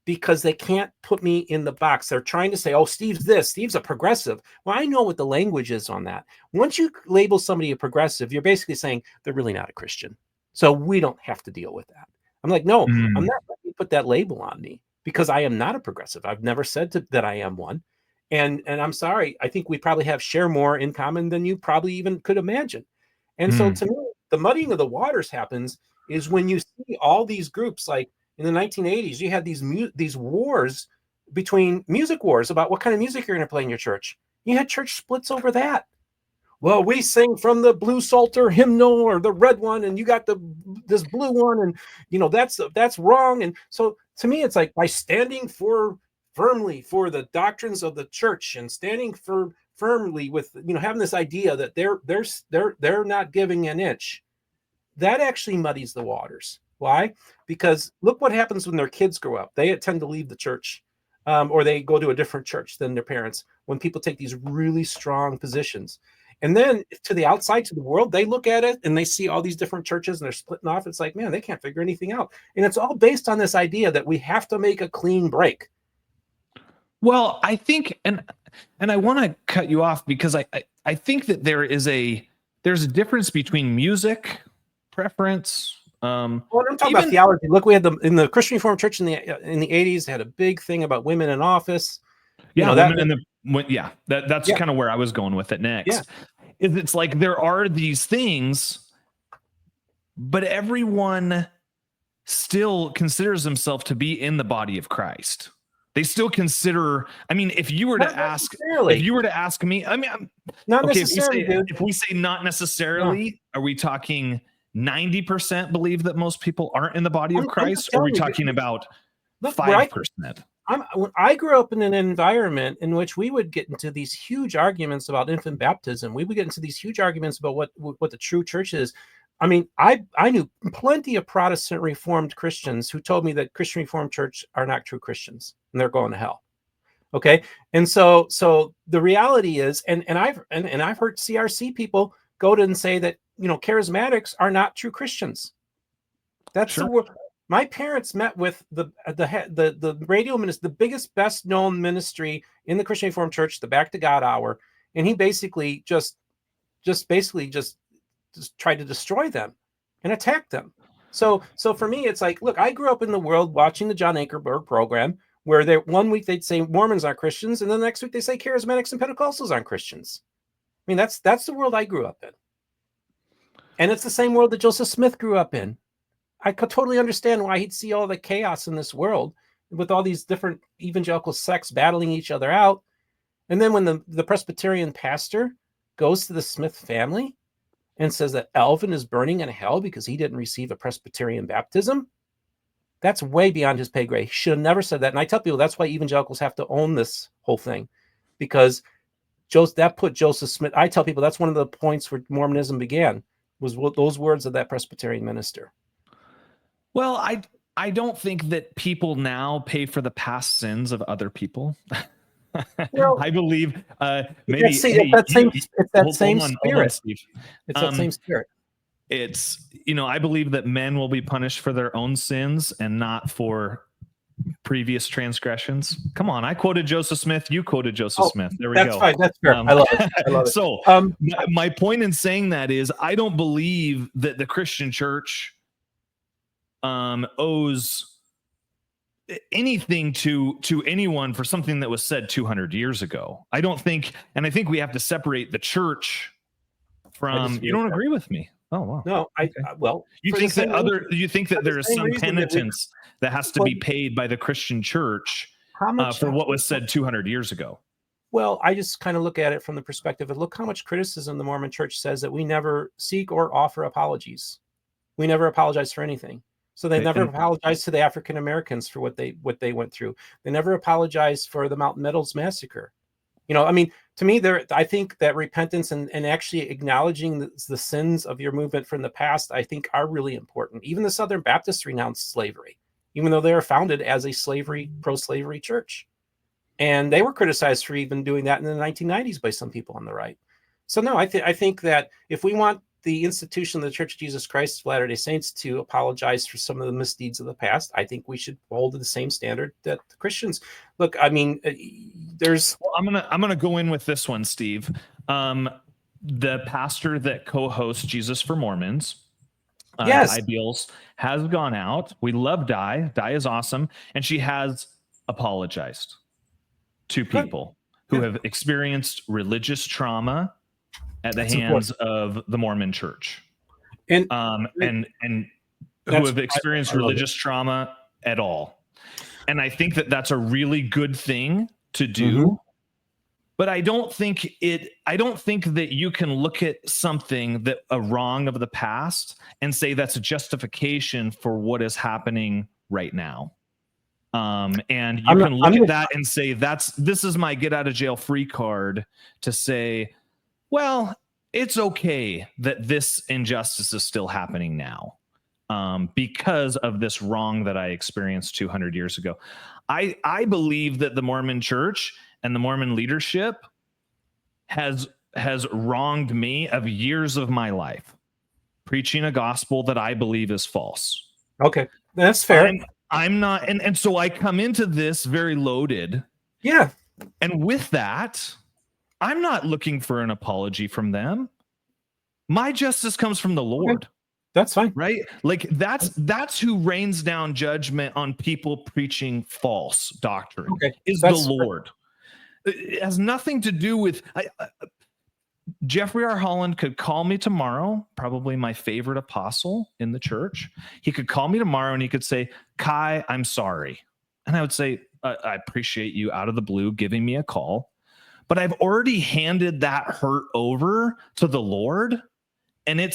because they can't put me in the box. They're trying to say, oh, Steve's this, Steve's a progressive. Well, I know what the language is on that. Once you label somebody a progressive, you're basically saying they're really not a Christian. So we don't have to deal with that. I'm like, no, I'm not letting you put that label on me because I am not a progressive. I've never said that I am one. And I'm sorry, I think we probably share more in common than you probably even could imagine. And so to me, the muddying of the waters happens is when you see all these groups, like in the 1980s, you had these wars between music wars about what kind of music you're going to play in your church. You had church splits over that. Well, we sing from the blue Psalter hymnal or the red one, and you got this blue one, and that's wrong. And so to me, it's like by standing firmly for the doctrines of the church and standing firmly with having this idea that they're not giving an inch, that actually muddies the waters. Why? Because look what happens when their kids grow up. They tend to leave the church, or they go to a different church than their parents when people take these really strong positions. And then to the outside, to the world, they look at it and they see all these different churches and they're splitting off. It's like, man, they can't figure anything out. And it's all based on this idea that we have to make a clean break. Well, I think, and I want to cut you off because I think that there's a difference between music preference. Well, I'm talking about theology. Look, we had in the Christian Reformed Church in the 80s, they had a big thing about women in office. Yeah, that's kind of where I was going with it next. Yeah. It's like there are these things but everyone still considers himself to be in the body of Christ. They still consider, I mean, if you were to ask me, I mean, not okay, necessarily, if we say not necessarily, are we talking 90% believe that most people aren't in the body of Christ? Or are we talking about 5%? I grew up in an environment in which we would get into these huge arguments about infant baptism. We would get into these huge arguments about what the true church is. I mean, I knew plenty of Protestant Reformed Christians who told me that Christian Reformed Church are not true Christians and they're going to hell. Okay, and so the reality is, and I've heard CRC people go to and say that, you know, charismatics are not true Christians. That's the word. My parents met with the radio minister, the biggest, best known ministry in the Christian Reformed Church, the Back to God Hour, and he basically just tried to destroy them and attack them. So for me, it's like, look, I grew up in the world watching the John Ankerberg program, where one week they'd say Mormons aren't Christians, and then the next week they say charismatics and Pentecostals aren't Christians. I mean, that's the world I grew up in, and it's the same world that Joseph Smith grew up in. I could totally understand why he'd see all the chaos in this world with all these different evangelical sects battling each other out. And then when the Presbyterian pastor goes to the Smith family and says that Alvin is burning in hell because he didn't receive a Presbyterian baptism, that's way beyond his pay grade. He should have never said that. And I tell people that's why evangelicals have to own this whole thing, because that put Joseph Smith. I tell people that's one of the points where Mormonism began, was those words of that Presbyterian minister. Well, I don't think that people now pay for the past sins of other people. Well, I believe maybe it's that same spirit. It's that same spirit. It's, you know, I believe that men will be punished for their own sins and not for previous transgressions. Come on, I quoted Joseph Smith. You quoted Joseph Smith. There we go. That's fine. That's fair. I love it. So my point in saying that is, I don't believe that the Christian church owes anything to anyone for something that was said 200 years ago. I don't think, and I think we have to separate the church from. You don't agree with me? Oh wow. No, you think that there is some penitence that has to be paid by the Christian church for what was said 200 years ago? Well, I just kind of look at it from the perspective of, look how much criticism the Mormon Church says that we never seek or offer apologies. We never apologize for anything. So they never apologized to the African Americans for what they went through. They never apologized for the Mountain Meadows massacre. You know, I mean, to me, I think that repentance and actually acknowledging the sins of your movement from the past, I think, are really important. Even the Southern Baptists renounced slavery, even though they are founded as a pro-slavery church. And they were criticized for even doing that in the 1990s by some people on the right. So no, I think that if we want the institution of the Church of Jesus Christ of Latter-day Saints to apologize for some of the misdeeds of the past, I think we should hold to the same standard that the Christians. Look, I mean, there's. Well, I'm gonna go in with this one, Steve. The pastor that co-hosts Jesus for Mormons, yes, Di Beals, has gone out. We love Di. Di is awesome, and she has apologized to people who have experienced religious trauma at the hands of the Mormon Church, and who have experienced religious trauma at all. And I think that that's a really good thing to do. Mm-hmm. But I don't think that you can look at something that a wrong of the past and say that's a justification for what is happening right now. And you can look at that and say, this is my get out of jail free card to say, well, it's okay that this injustice is still happening now because of this wrong that I experienced 200 years ago. I believe that the Mormon Church and the Mormon leadership has wronged me of years of my life, preaching a gospel that I believe is false. Okay, that's fair. I'm not, and so I come into this very loaded. Yeah. And with that, I'm not looking for an apology from them. My justice comes from the Lord. Okay. That's fine. Right? Like that's who rains down judgment on people preaching false doctrine. Okay. Is the Lord. It has nothing to do with Jeffrey R. Holland could call me tomorrow, probably my favorite apostle in the church. He could call me tomorrow and he could say, Kai, I'm sorry. And I would say, I appreciate you out of the blue giving me a call, but I've already handed that hurt over to the Lord. And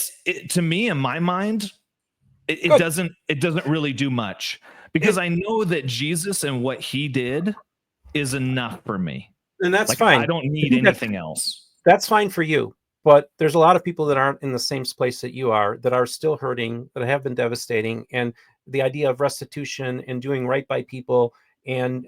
to me, in my mind, it doesn't really do much, because I know that Jesus and what he did is enough for me. And that's fine. I don't need anything else. That's fine for you. But there's a lot of people that aren't in the same place that you are, that are still hurting, that have been devastating. And the idea of restitution and doing right by people and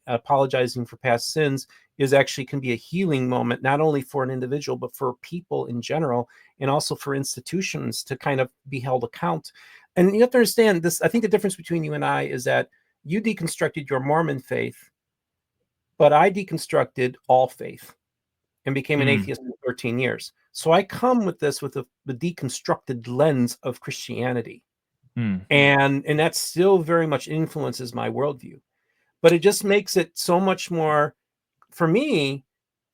apologizing for past sins can be a healing moment, not only for an individual, but for people in general, and also for institutions to kind of be held account. And you have to understand this. I think the difference between you and I is that you deconstructed your Mormon faith, but I deconstructed all faith and became an atheist for 13 years. So I come with this with the deconstructed lens of Christianity. And that still very much influences my worldview. But it just makes it so much more, for me,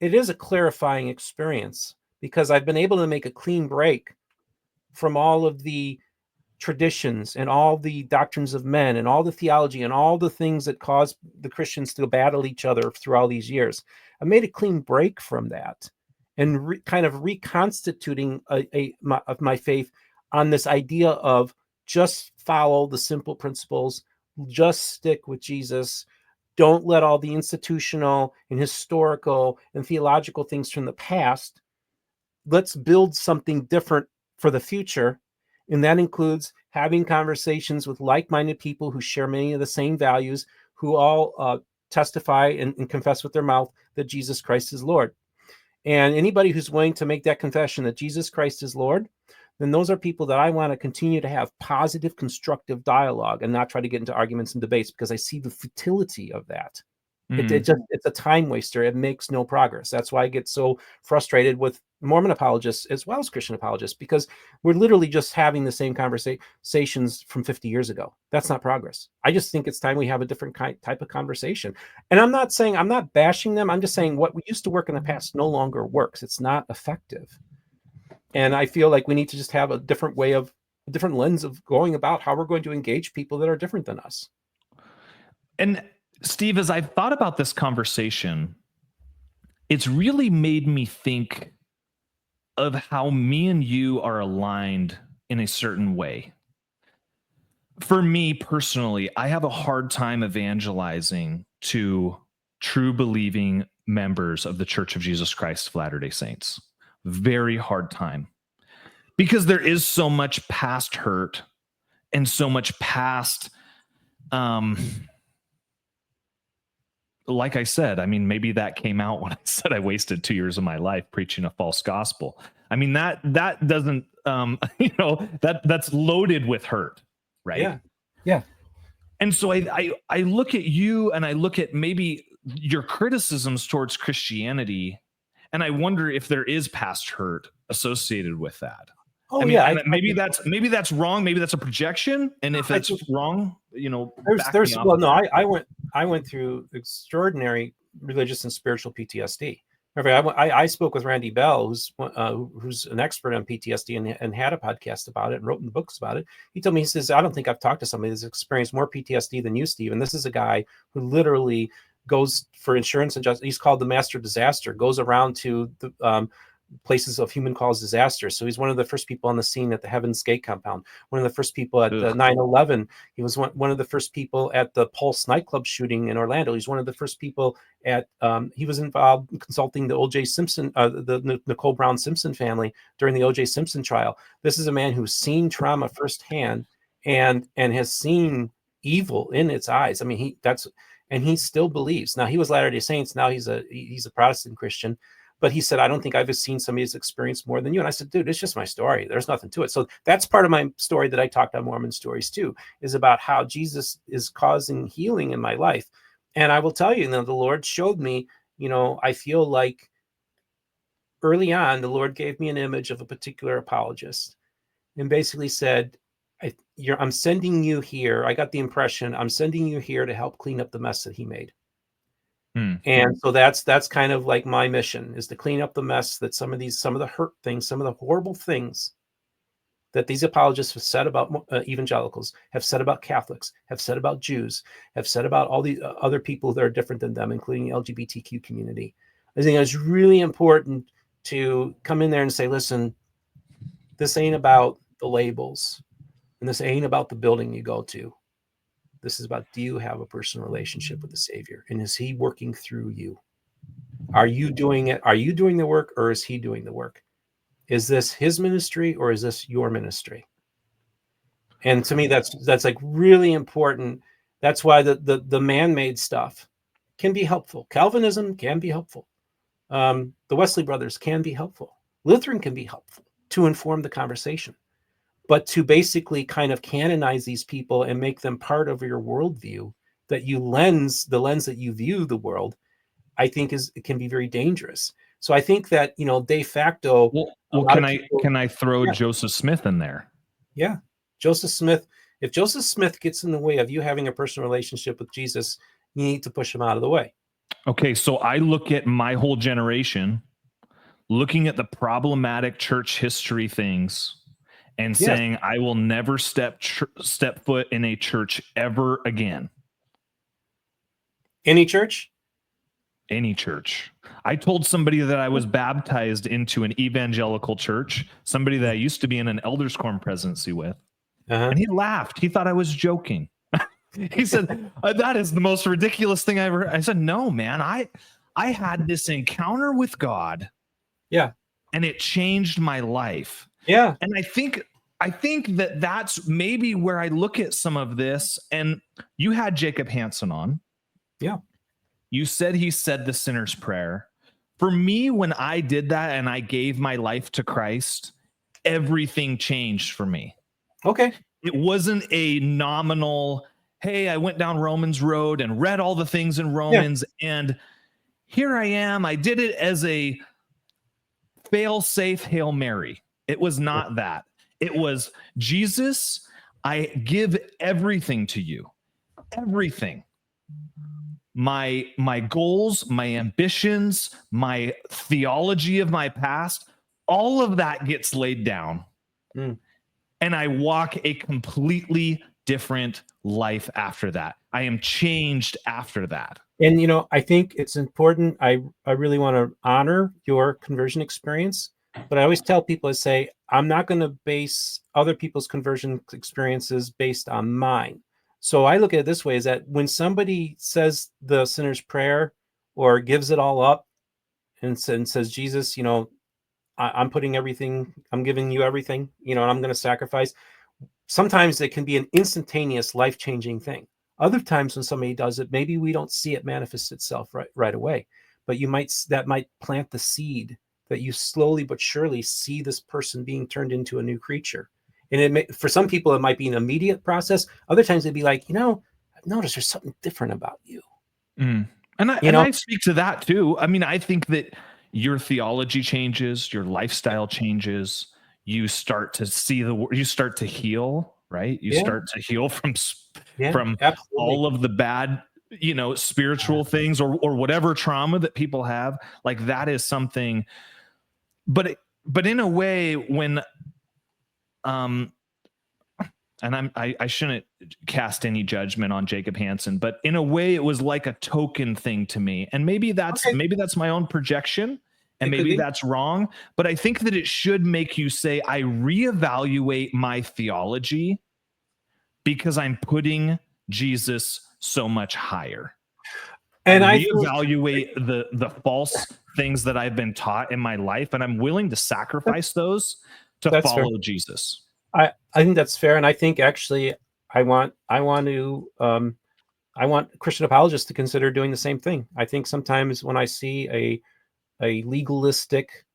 it is a clarifying experience, because I've been able to make a clean break from all of the traditions and all the doctrines of men and all the theology and all the things that caused the Christians to battle each other through all these years. I made a clean break from that and kind of reconstituting my faith on this idea of just follow the simple principles, just stick with Jesus. Don't let all the institutional and historical and theological things from the past. Let's build something different for the future. And that includes having conversations with like-minded people who share many of the same values, who all testify and confess with their mouth that Jesus Christ is Lord. And anybody who's willing to make that confession that Jesus Christ is Lord, then those are people that I want to continue to have positive, constructive dialogue and not try to get into arguments and debates, because I see the futility of that. It's a time waster. It makes no progress. That's why I get so frustrated with Mormon apologists as well as Christian apologists, because we're literally just having the same conversations from 50 years ago. That's not progress. I just think it's time we have a different type of conversation. And I'm not bashing them. I'm just saying what we used to work in the past no longer works. It's not effective. And I feel like we need to just have a different lens of going about how we're going to engage people that are different than us. And Steve, as I've thought about this conversation, it's really made me think of how me and you are aligned in a certain way. For me personally, I have a hard time evangelizing to true believing members of the Church of Jesus Christ of Latter-day Saints. Very hard time. Because there is so much past hurt and so much past like I said, I mean, maybe that came out when I said I wasted 2 years of my life preaching a false gospel. I mean, that doesn't, that's loaded with hurt, right? Yeah. And so I look at you and I look at maybe your criticisms towards Christianity, and I wonder if there is past hurt associated with that. Oh, maybe that's wrong. Maybe that's a projection. And if that's wrong, I went through extraordinary religious and spiritual PTSD. I spoke with Randy Bell, who's an expert on PTSD and had a podcast about it and wrote in books about it. He told me, he says, I don't think I've talked to somebody that's experienced more PTSD than you, Steve. And this is a guy who literally goes for insurance and justice. He's called the master disaster, goes around to the places of human caused disasters. So he's one of the first people on the scene at the Heaven's Gate compound, one of the first people at the 9/11. He was one of the first people at the Pulse nightclub shooting in Orlando. He's one of the first people at, he was involved in consulting the O.J. Simpson, the Nicole Brown Simpson family during the O.J. Simpson trial. This is a man who's seen trauma firsthand and has seen evil in its eyes. I mean, he still believes. Now, he was Latter-day Saints. Now he's a Protestant Christian. But he said, I don't think I've seen somebody who's experienced more than you. And I said, dude, it's just my story. There's nothing to it. So that's part of my story that I talked on Mormon Stories too, is about how Jesus is causing healing in my life. And I will tell you, the Lord showed me, I feel like early on, the Lord gave me an image of a particular apologist and basically said, I'm sending you here. I got the impression I'm sending you here to help clean up the mess that he made. And so that's kind of like my mission, is to clean up the mess that some of the hurt things, some of the horrible things that these apologists have said about evangelicals, have said about Catholics, have said about Jews, have said about all the other people that are different than them, including the LGBTQ community. I think it's really important to come in there and say, listen, this ain't about the labels, and this ain't about the building you go to. This is about, do you have a personal relationship with the Savior? And is he working through you? Are you doing it? Are you doing the work, or is he doing the work? Is this his ministry, or is this your ministry? And to me, that's like really important. That's why the man-made stuff can be helpful. Calvinism can be helpful. The Wesley brothers can be helpful. Lutheran can be helpful to inform the conversation. But to basically kind of canonize these people and make them part of your worldview, that the lens that you view the world, I think it can be very dangerous. So I think that, de facto. Well, can I throw Joseph Smith in there? Yeah. Joseph Smith. If Joseph Smith gets in the way of you having a personal relationship with Jesus, you need to push him out of the way. Okay. So I look at my whole generation, looking at the problematic church history things, and saying, I will never step foot in a church ever again. Any church? Any church. I told somebody that I was baptized into an evangelical church, somebody that I used to be in an elders quorum presidency with. And he laughed. He thought I was joking. He said, that is the most ridiculous thing I ever heard. I said, no, man, I had this encounter with God. Yeah. And it changed my life. Yeah. And I think that that's maybe where I look at some of this. And you had Jacob Hansen on. Yeah. You said he said the sinner's prayer. For me, when I did that and I gave my life to Christ, everything changed for me. Okay. It wasn't a nominal, hey, I went down Romans Road and read all the things in Romans, and here I am. I did it as a fail-safe Hail Mary. It was not that. It was, Jesus, I give everything to you. Everything. My goals, my ambitions, my theology of my past, all of that gets laid down. And I walk a completely different life after that. I am changed after that. And, I think it's important. I really want to honor your conversion experience, but I always tell people, I say, I'm not going to base other people's conversion experiences based on mine. So I look at it this way, is that when somebody says the sinner's prayer or gives it all up and says, Jesus, I'm putting everything, I'm giving you everything, and I'm going to sacrifice. Sometimes it can be an instantaneous, life-changing thing. Other times when somebody does it, maybe we don't see it manifest itself right away, but that might plant the seed that you slowly but surely see this person being turned into a new creature. And for some people, it might be an immediate process. Other times it'd be like, I've noticed there's something different about you. And I speak to that too. I mean, I think that your theology changes, your lifestyle changes. You start to see you start to heal, right? You start to heal from all of the bad, spiritual things or whatever trauma that people have. Like that is something, but in a way when, and I shouldn't cast any judgment on Jacob Hansen, but in a way it was like a token thing to me. And maybe that's my own projection, and maybe that's wrong, but I think that it should make you say, I reevaluate my theology because I'm putting Jesus so much higher. And I reevaluate the false things that I've been taught in my life, and I'm willing to sacrifice those to follow Jesus. I think that's fair, and I think actually I want Christian apologists to consider doing the same thing. I think sometimes when I see a legalistic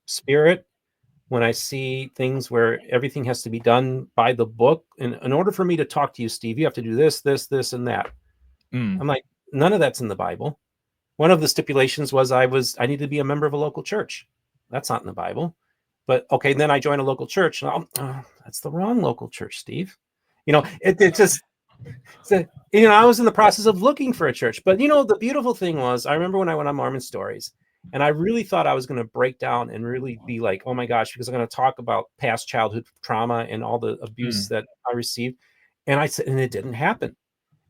spirit, when I see things where everything has to be done by the book, and in order for me to talk to you, Steve, you have to do this, this, this, and that. I'm like, none of that's in the Bible. One of the stipulations was I need to be a member of a local church. That's not in the Bible. But okay, then I join a local church, and that's the wrong local church, Steve. It just So, I was in the process of looking for a church. But, the beautiful thing was, I remember when I went on Mormon Stories, and I really thought I was going to break down and really be like, oh my gosh, because I'm going to talk about past childhood trauma and all the abuse that I received. And I said, and it didn't happen.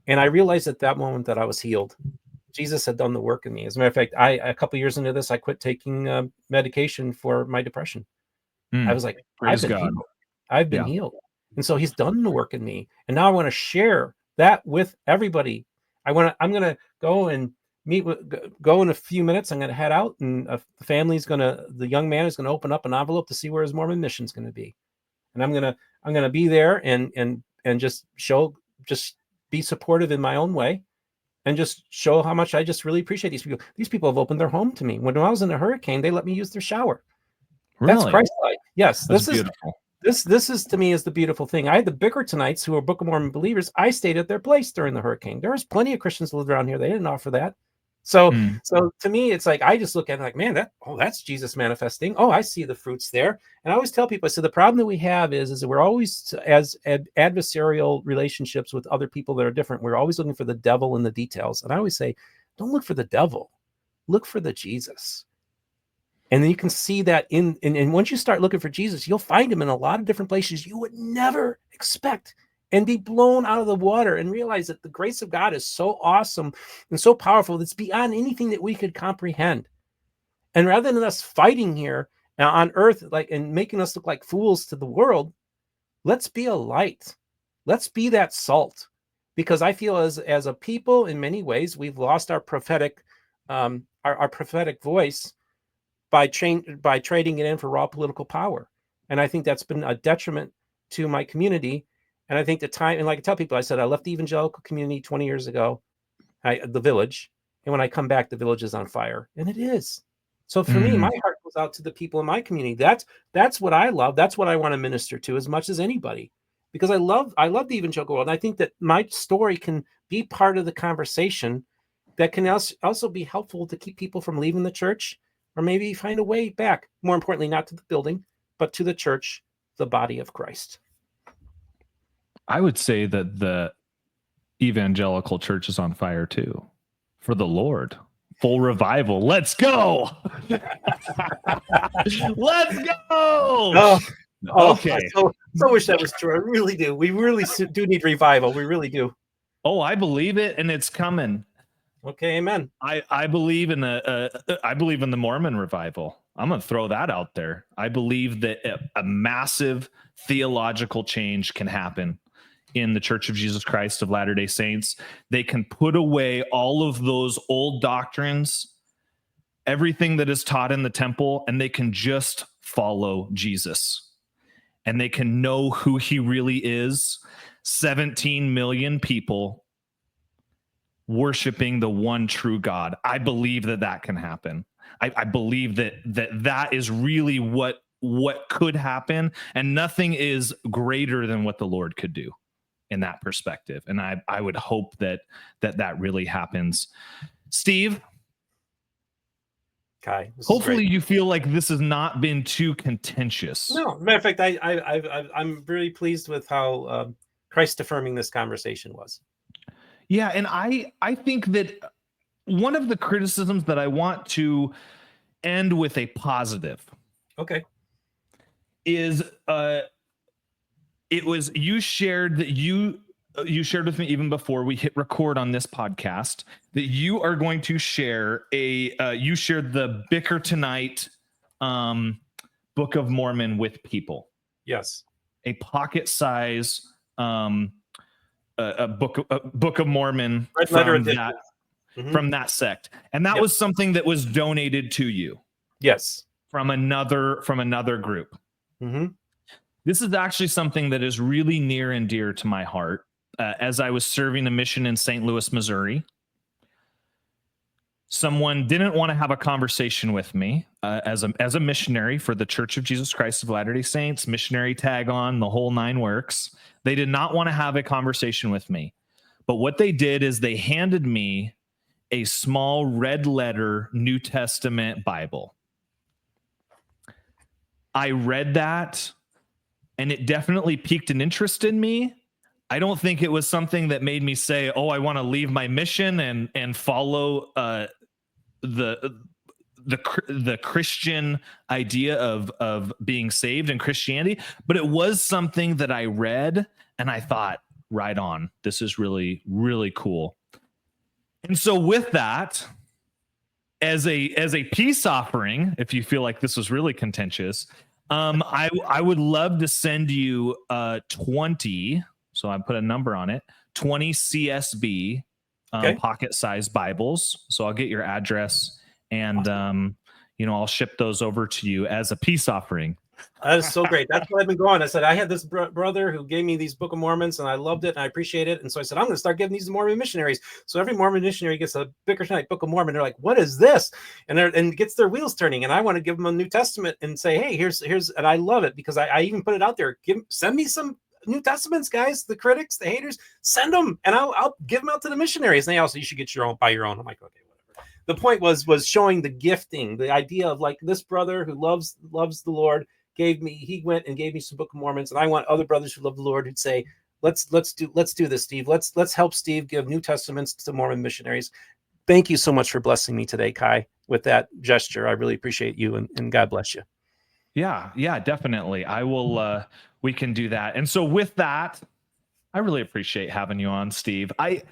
And I realized at that moment that I was healed. Jesus had done the work in me. As a matter of fact, a couple of years into this, I quit taking medication for my depression. I was like, Praise God. healed. I've been healed. And so he's done the work in me. And now I want to share that with everybody. I'm going to go and go in a few minutes. I'm going to head out, and the young man is going to open up an envelope to see where his Mormon mission is going to be. And I'm going to be there and just be supportive in my own way, and just show how much I just really appreciate these people. These people have opened their home to me. When I was in a hurricane, they let me use their shower. Really? That's Christ-like. Yes, That's beautiful. This is to me is the beautiful thing. I had the Bickertonites, who are Book of Mormon believers. I stayed at their place during the hurricane. There was plenty of Christians who lived around here. They didn't offer that. So to me, it's like I just look at it like, man, that's Jesus manifesting. Oh, I see the fruits there. And I always tell people, I said the problem that we have is that we're always as adversarial relationships with other people that are different. We're always looking for the devil in the details. And I always say, don't look for the devil, look for the Jesus. And then you can see that and once you start looking for Jesus, you'll find him in a lot of different places you would never expect, and be blown out of the water and realize that the grace of God is so awesome and so powerful that's beyond anything that we could comprehend. And rather than us fighting here on earth, and making us look like fools to the world, let's be a light. Let's be that salt. Because I feel as a people, in many ways, we've lost our prophetic our prophetic voice by trading it in for raw political power. And I think that's been a detriment to my community. And I think the time, and like I tell people, I said, I left the evangelical community 20 years ago, the village. And when I come back, the village is on fire. And it is. So for me, my heart goes out to the people in my community. That's what I love. That's what I want to minister to as much as anybody, because I love the evangelical world. And I think that my story can be part of the conversation that can also be helpful to keep people from leaving the church, or maybe find a way back. More importantly, not to the building, but to the church, the body of Christ. I would say that the evangelical church is on fire too, for the Lord. Full revival. Let's go. Let's go. Okay. I so wish that was true. I really do. We really do need revival. We really do. Oh, I believe it, and it's coming. Okay, amen. I believe in the Mormon revival. I'm going to throw that out there. I believe that a massive theological change can happen in the Church of Jesus Christ of Latter-day Saints. They can put away all of those old doctrines, everything that is taught in the temple, and they can just follow Jesus. And they can know who he really is. 17 million people worshiping the one true God. I believe that can happen. I believe that is really what could happen, and nothing is greater than what the Lord could do in that perspective. And I would hope that really happens. Steve, Kai, hopefully you feel like this has not been too contentious. No, matter of fact, I'm really pleased with how Christ affirming this conversation was. Yeah, and I think that one of the criticisms that I want to end with a positive, okay, is it was you shared that you shared with me even before we hit record on this podcast that you are going to share you shared the Bickertonite Book of Mormon with people. Yes, a pocket size a Book of Mormon from that sect, and that was something that was donated to you. Yes, from another group. Mm-hmm. This is actually something that is really near and dear to my heart. As I was serving a mission in St. Louis, Missouri, someone didn't want to have a conversation with me as a missionary for the Church of Jesus Christ of Latter-day Saints, missionary tag on, the whole nine works. They did not want to have a conversation with me. But what they did is they handed me a small red letter New Testament Bible. I read that, and it definitely piqued an interest in me. I don't think it was something that made me say, "Oh, I want to leave my mission and follow the Christian idea of being saved in Christianity," but it was something that I read and I thought, right on, this is really, really cool. And so with that, as a peace offering, if you feel like this was really contentious, I would love to send you 20, so I put a number on it, 20 CSB Okay. pocket-sized Bibles. So I'll get your address, and I'll ship those over to you as a peace offering. That is so great. That's what I've been going. I said, I had this brother who gave me these Book of Mormons, and I loved it, and I appreciate it. And so I said, I'm going to start giving these to Mormon missionaries. So every Mormon missionary gets a Bickertonite Book of Mormon. They're like, what is this? And gets their wheels turning. And I want to give them a New Testament and say, hey, here's, and I love it because I even put it out there. Send me some New Testaments, guys, the critics, the haters, send them, and I'll give them out to the missionaries. And they also, you should get your own, buy your own. I'm like, okay, whatever. The point was showing the gifting, the idea of like this brother who loves the Lord he went and gave me some Book of Mormons, and I want other brothers who love the Lord who'd say, let's do this, Steve. Let's help Steve give New Testaments to Mormon missionaries. Thank you so much for blessing me today, Kai, with that gesture. I really appreciate you, and God bless you. Yeah, definitely. I will, we can do that. And so with that, I really appreciate having you on, Steve. I've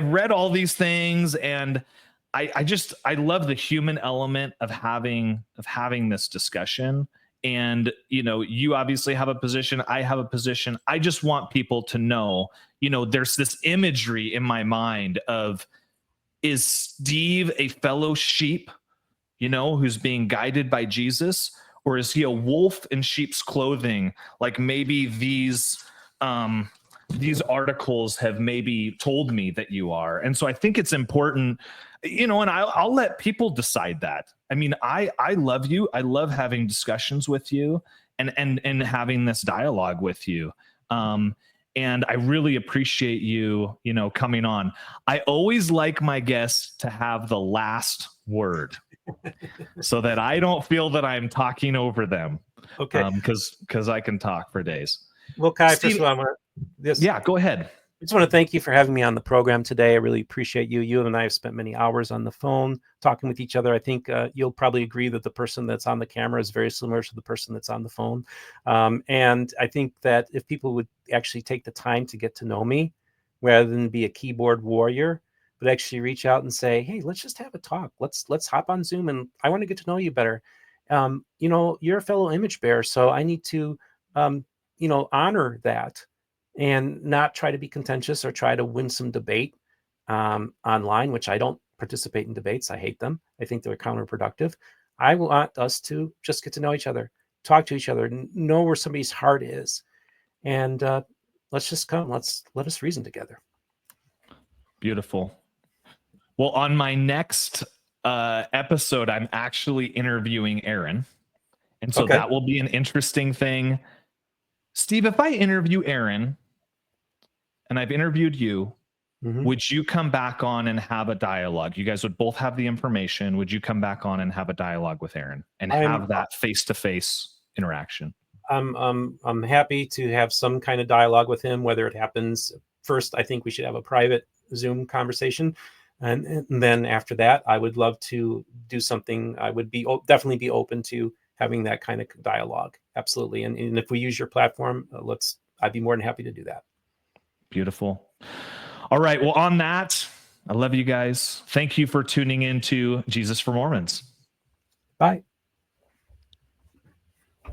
read all these things, and I love the human element of having this discussion. And, you obviously have a position. I have a position. I just want people to know, there's this imagery in my mind of, is Steve a fellow sheep, who's being guided by Jesus? Or is he a wolf in sheep's clothing? Like maybe these articles have maybe told me that you are. And so I think it's important, and I'll let people decide that. I mean, I love you. I love having discussions with you and having this dialogue with you. And I really appreciate you, coming on. I always like my guests to have the last word so that I don't feel that I'm talking over them. Okay. Because I can talk for days. Well, Kai, Steve, first of all, yeah, go ahead. I just want to thank you for having me on the program today. I really appreciate you. You and I have spent many hours on the phone talking with each other. I think you'll probably agree that the person that's on the camera is very similar to the person that's on the phone. And I think that if people would actually take the time to get to know me rather than be a keyboard warrior, but actually reach out and say, hey, let's just have a talk. Let's hop on Zoom, and I want to get to know you better. You're a fellow image bearer, so I need to, honor that and not try to be contentious or try to win some debate online, which I don't participate in debates. I hate them. I think they're counterproductive. I want us to just get to know each other, talk to each other, know where somebody's heart is. And let's just come. Let us reason together. Beautiful. Well, on my next episode, I'm actually interviewing Aaron. And so that will be an interesting thing. Steve, if I interview Aaron and I've interviewed you, would you come back on and have a dialogue? You guys would both have the information. Would you come back on and have a dialogue with Aaron and have that face-to-face interaction? I'm happy to have some kind of dialogue with him, whether it happens first. I think we should have a private Zoom conversation. And then after that, I would love to do something. I would definitely be open to having that kind of dialogue. Absolutely. And if we use your platform, I'd be more than happy to do that. Beautiful. All right. Well, on that, I love you guys. Thank you for tuning in to Jesus for Mormons. Bye.